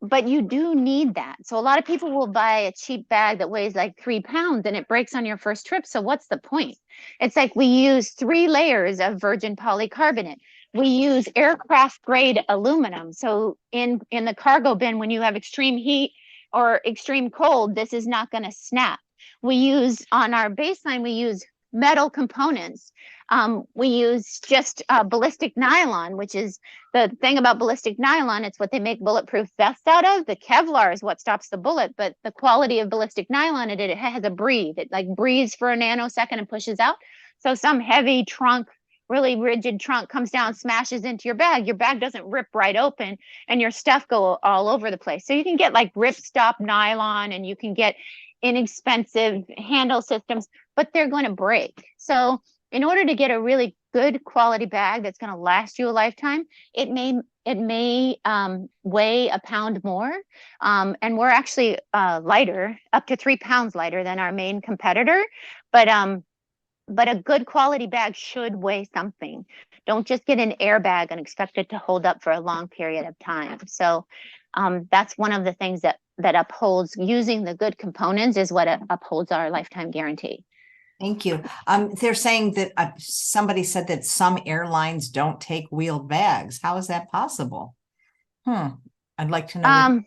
But you do need that. So a lot of people will buy a cheap bag that weighs like 3 pounds and it breaks on your first trip. So what's the point? It's like we use 3 layers of virgin polycarbonate. We use aircraft grade aluminum. So in the cargo bin, when you have extreme heat or extreme cold, this is not going to snap. We use, on our baseline, we use metal components. We use just ballistic nylon, which is the thing about ballistic nylon. It's what they make bulletproof vests out of. The Kevlar is what stops the bullet, but the quality of ballistic nylon, it has a breathe. It like breathes for a nanosecond and pushes out. So some heavy trunk, really rigid trunk comes down, smashes into your bag. Your bag doesn't rip right open and your stuff go all over the place. So you can get like rip stop nylon and you can get inexpensive handle systems, but they're going to break. So in order to get a really good quality bag that's going to last you a lifetime, it may weigh a pound more. And we're actually lighter, up to 3 pounds lighter than our main competitor. But a good quality bag should weigh something. Don't just get an airbag and expect it to hold up for a long period of time. So that's one of the things that upholds using the good components, is what upholds our lifetime guarantee. Thank you. They're saying that somebody said that some airlines don't take wheeled bags. How is that possible? I'd like to know.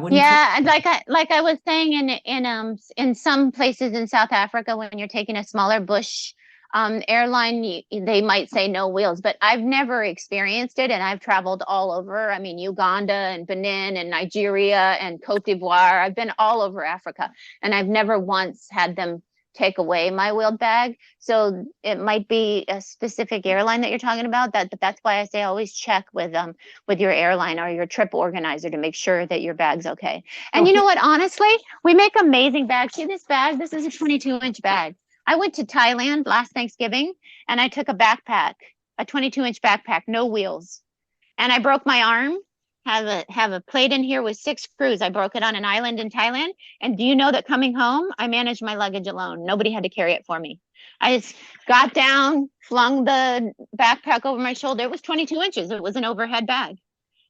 Yeah, like I was saying, in some places in South Africa, when you're taking a smaller bush airline, they might say no wheels, but I've never experienced it, and I've traveled all over. I mean, Uganda and Benin and Nigeria and Cote d'Ivoire. I've been all over Africa, and I've never once had them take away my wheeled bag. So it might be a specific airline that you're talking about. That's why I say always check with your airline or your trip organizer to make sure that your bag's okay. And you know what? Honestly, we make amazing bags. See this bag? This is a 22-inch bag. I went to Thailand last Thanksgiving and I took a backpack, a 22-inch backpack, no wheels. And I broke my arm. Have a plate in here with 6 screws. I broke it on an island in Thailand. And do you know that coming home, I managed my luggage alone. Nobody had to carry it for me. I just got down, flung the backpack over my shoulder. It was 22 inches. It was an overhead bag.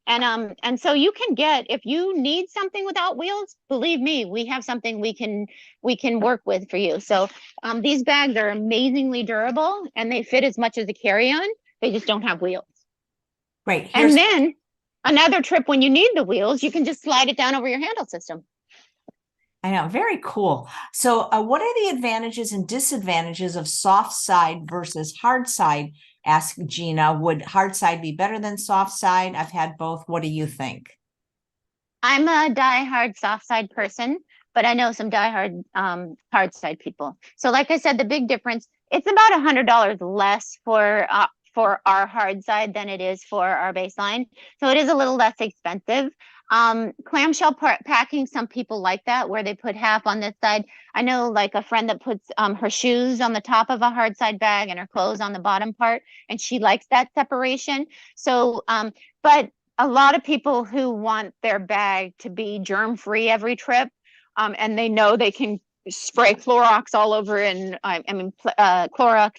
And so you can get, if you need something without wheels, believe me, we have something we can work with for you. So these bags are amazingly durable and they fit as much as a carry-on. They just don't have wheels. Great. And then another trip when you need the wheels, you can just slide it down over your handle system. I know, very cool. So what are the advantages and disadvantages of soft side versus hard side? Ask Gina. Would hard side be better than soft side? I've had both. What do you think? I'm a die-hard soft side person, but I know some die-hard hard side people. So like I said, the big difference, it's about $100 less for our hard side than it is for our baseline. So it is a little less expensive. Clamshell packing, some people like that, where they put half on this side. I know like a friend that puts her shoes on the top of a hard side bag and her clothes on the bottom part, and she likes that separation. So, but a lot of people who want their bag to be germ-free every trip, and they know they can spray Clorox all over, and Clorox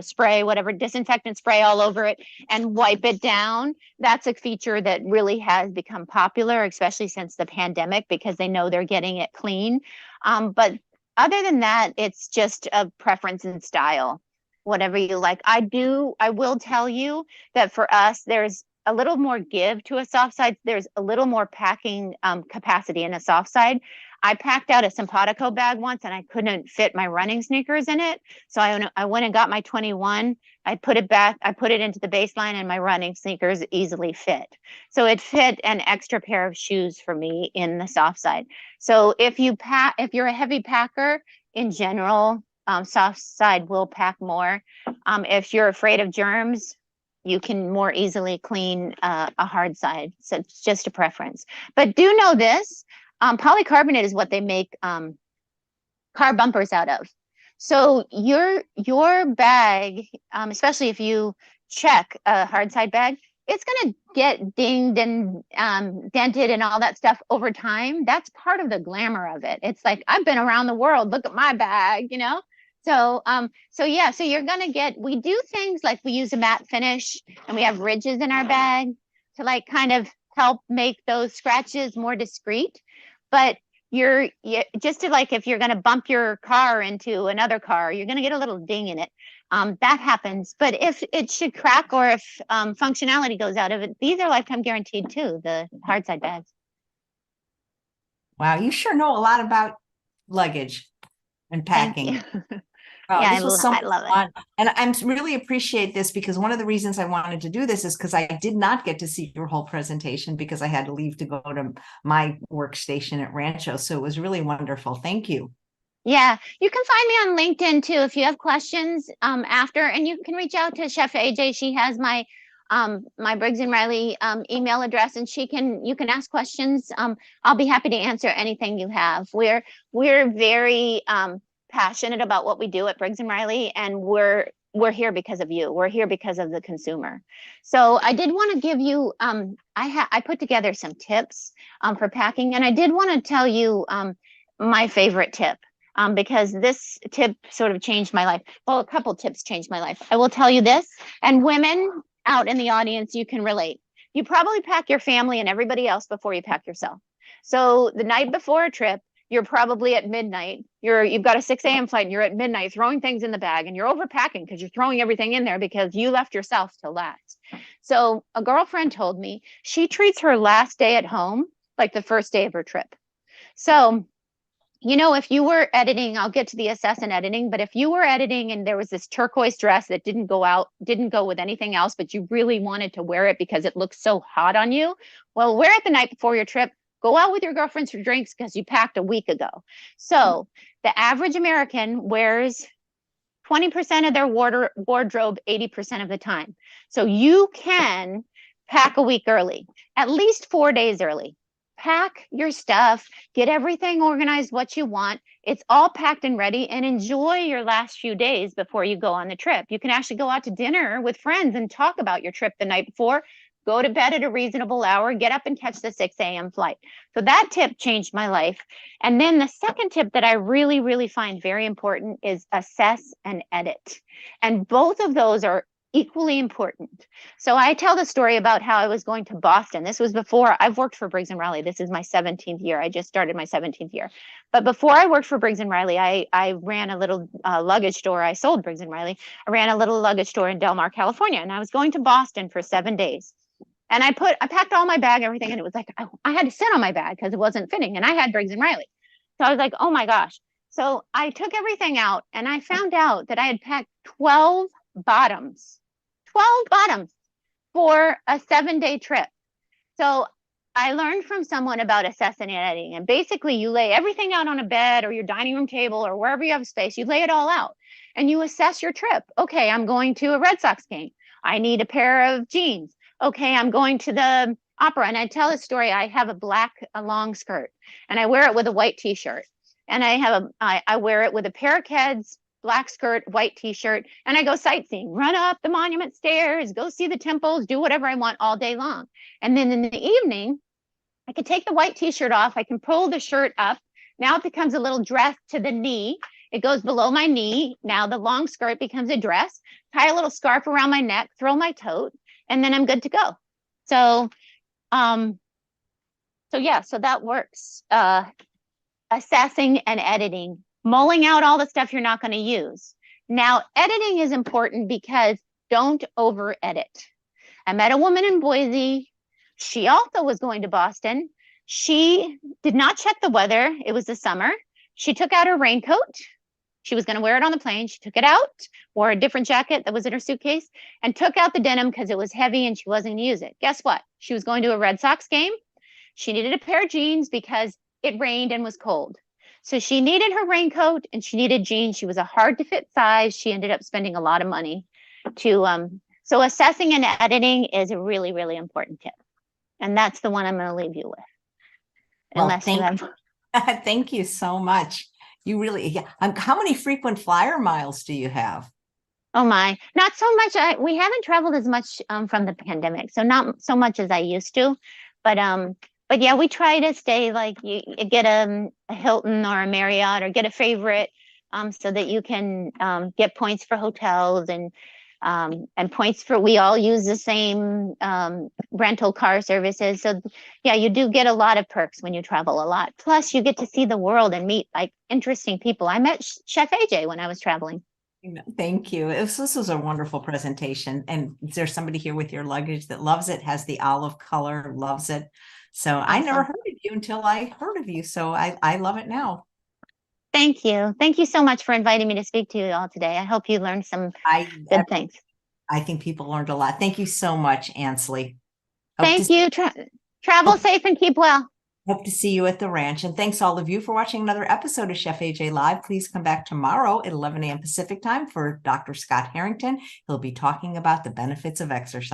spray, whatever, disinfectant spray all over it and wipe it down. That's a feature that really has become popular, especially since the pandemic, because they know they're getting it clean. But other than that, it's just a preference and style, whatever you like. I will tell you that for us, there's a little more give to a soft side. There's a little more packing capacity in a soft side. I packed out a simpatico bag once and I couldn't fit my running sneakers in it. So I went and got my 21. I put it back, I put it into the baseline, and my running sneakers easily fit. So it fit an extra pair of shoes for me in the soft side. So if you're a heavy packer in general, soft side will pack more. If you're afraid of germs, you can more easily clean a hard side. So it's just a preference. But do know this, polycarbonate is what they make car bumpers out of. So your bag, especially if you check a hard side bag, it's going to get dinged and dented and all that stuff over time. That's part of the glamour of it. It's like, I've been around the world. Look at my bag, you know? So, yeah, so you're going to get, we do things like we use a matte finish and we have ridges in our bag to like kind of help make those scratches more discreet. But just to like, if you're going to bump your car into another car, you're going to get a little ding in it. That happens. But if it should crack or if functionality goes out of it, these are lifetime guaranteed too, the hard side bags. Wow, you sure know a lot about luggage and packing. Oh, Yeah, this was so I much love fun. And I really appreciate this, because one of the reasons I wanted to do this is because I did not get to see your whole presentation because I had to leave to go to my workstation at Rancho. So it was really wonderful. Thank you. Yeah, you can find me on LinkedIn too if you have questions after, and you can reach out to Chef AJ. She has my my Briggs and Riley email address, and you can ask questions. I'll be happy to answer anything you have. We're very passionate about what we do at Briggs and Riley, and we're here because of you. We're here because of the consumer. So I did want to give you I put together some tips for packing, and I did want to tell you my favorite tip. Because this tip sort of changed my life. Well, a couple tips changed my life. I will tell you this, and women out in the audience, you can relate. You probably pack your family and everybody else before you pack yourself. So the night before a trip, you're probably at midnight. You've got a 6 a.m. flight and you're at midnight throwing things in the bag, and you're overpacking because you're throwing everything in there because you left yourself till last. So a girlfriend told me she treats her last day at home like the first day of her trip. So you know, if you were editing, I'll get to the assess and editing, but if you were editing and there was this turquoise dress that didn't go with anything else, but you really wanted to wear it because it looks so hot on you, well, wear it the night before your trip. Go out with your girlfriends for drinks because you packed a week ago. So the average American wears 20% of their wardrobe 80% of the time. So you can pack a week early, at least 4 days early. pack your stuff, get everything organized what you want. It's all packed and ready, and enjoy your last few days before you go on the trip. You can actually go out to dinner with friends and talk about your trip the night before. Go to bed at a reasonable hour, get up and catch the 6 a.m. flight. So that tip changed my life. And then the second tip that I really, really find very important is assess and edit. And both of those are equally important. So I tell the story about how I was going to Boston. This was before I've worked for Briggs and Riley. This is my 17th year. I just started my 17th year. But before I worked for Briggs and Riley, I ran a little luggage store. I sold Briggs and Riley. I ran a little luggage store in Del Mar, California, and I was going to Boston for 7 days. And I packed all my bag, everything, and it was like I had to sit on my bag because it wasn't fitting. And I had Briggs and Riley. So I was like, oh my gosh. So I took everything out, and I found out that I had packed 12 bottoms for a 7-day trip. So I learned from someone about assessing and editing. And basically, you lay everything out on a bed or your dining room table or wherever you have space, you lay it all out and you assess your trip. Okay, I'm going to a Red Sox game. I need a pair of jeans. Okay, I'm going to the opera. And I tell a story. I have a long skirt, and I wear it with a white t-shirt. And I wear it with a pair of Keds, black skirt, white t-shirt, and I go sightseeing, run up the monument stairs, go see the temples, do whatever I want all day long. And then in the evening, I can take the white t-shirt off. I can pull the shirt up. Now it becomes a little dress to the knee. It goes below my knee. Now the long skirt becomes a dress, tie a little scarf around my neck, throw my tote, and then I'm good to go. So that works. Assessing and editing, mulling out all the stuff you're not going to use. Now, editing is important because don't over edit. I met a woman in Boise. She also was going to Boston. She did not check the weather. It was the summer. She took out her raincoat. She was going to wear it on the plane. She took it out, wore a different jacket that was in her suitcase, and took out the denim because it was heavy and she wasn't going to use it. Guess what? She was going to a Red Sox game. She needed a pair of jeans because it rained and was cold. So she needed her raincoat and she needed jeans. She was a hard to fit size. She ended up spending a lot of money so assessing and editing is a really, really important tip. And that's the one I'm going to leave you with. Well, thank you so much. You really, yeah. How many frequent flyer miles do you have? Oh my, not so much. We haven't traveled as much from the pandemic, so not so much as I used to, but yeah, we try to stay like you get a Hilton or a Marriott or get a favorite so that you can get points for hotels and points for, we all use the same rental car services. So yeah, you do get a lot of perks when you travel a lot. Plus you get to see the world and meet like interesting people. I met Chef AJ when I was traveling. Thank you. This was a wonderful presentation. And is there somebody here with your luggage that loves it, has the olive color, loves it? So awesome. I never heard of you until I heard of you. So I love it now. Thank you. Thank you so much for inviting me to speak to you all today. I hope you learned some good things. I think people learned a lot. Thank you so much, Annslie. Thank you. Travel safe and keep well. Hope to see you at the ranch. And thanks all of you for watching another episode of Chef AJ Live. Please come back tomorrow at 11 a.m. Pacific time for Dr. Scott Harrington. He'll be talking about the benefits of exercise.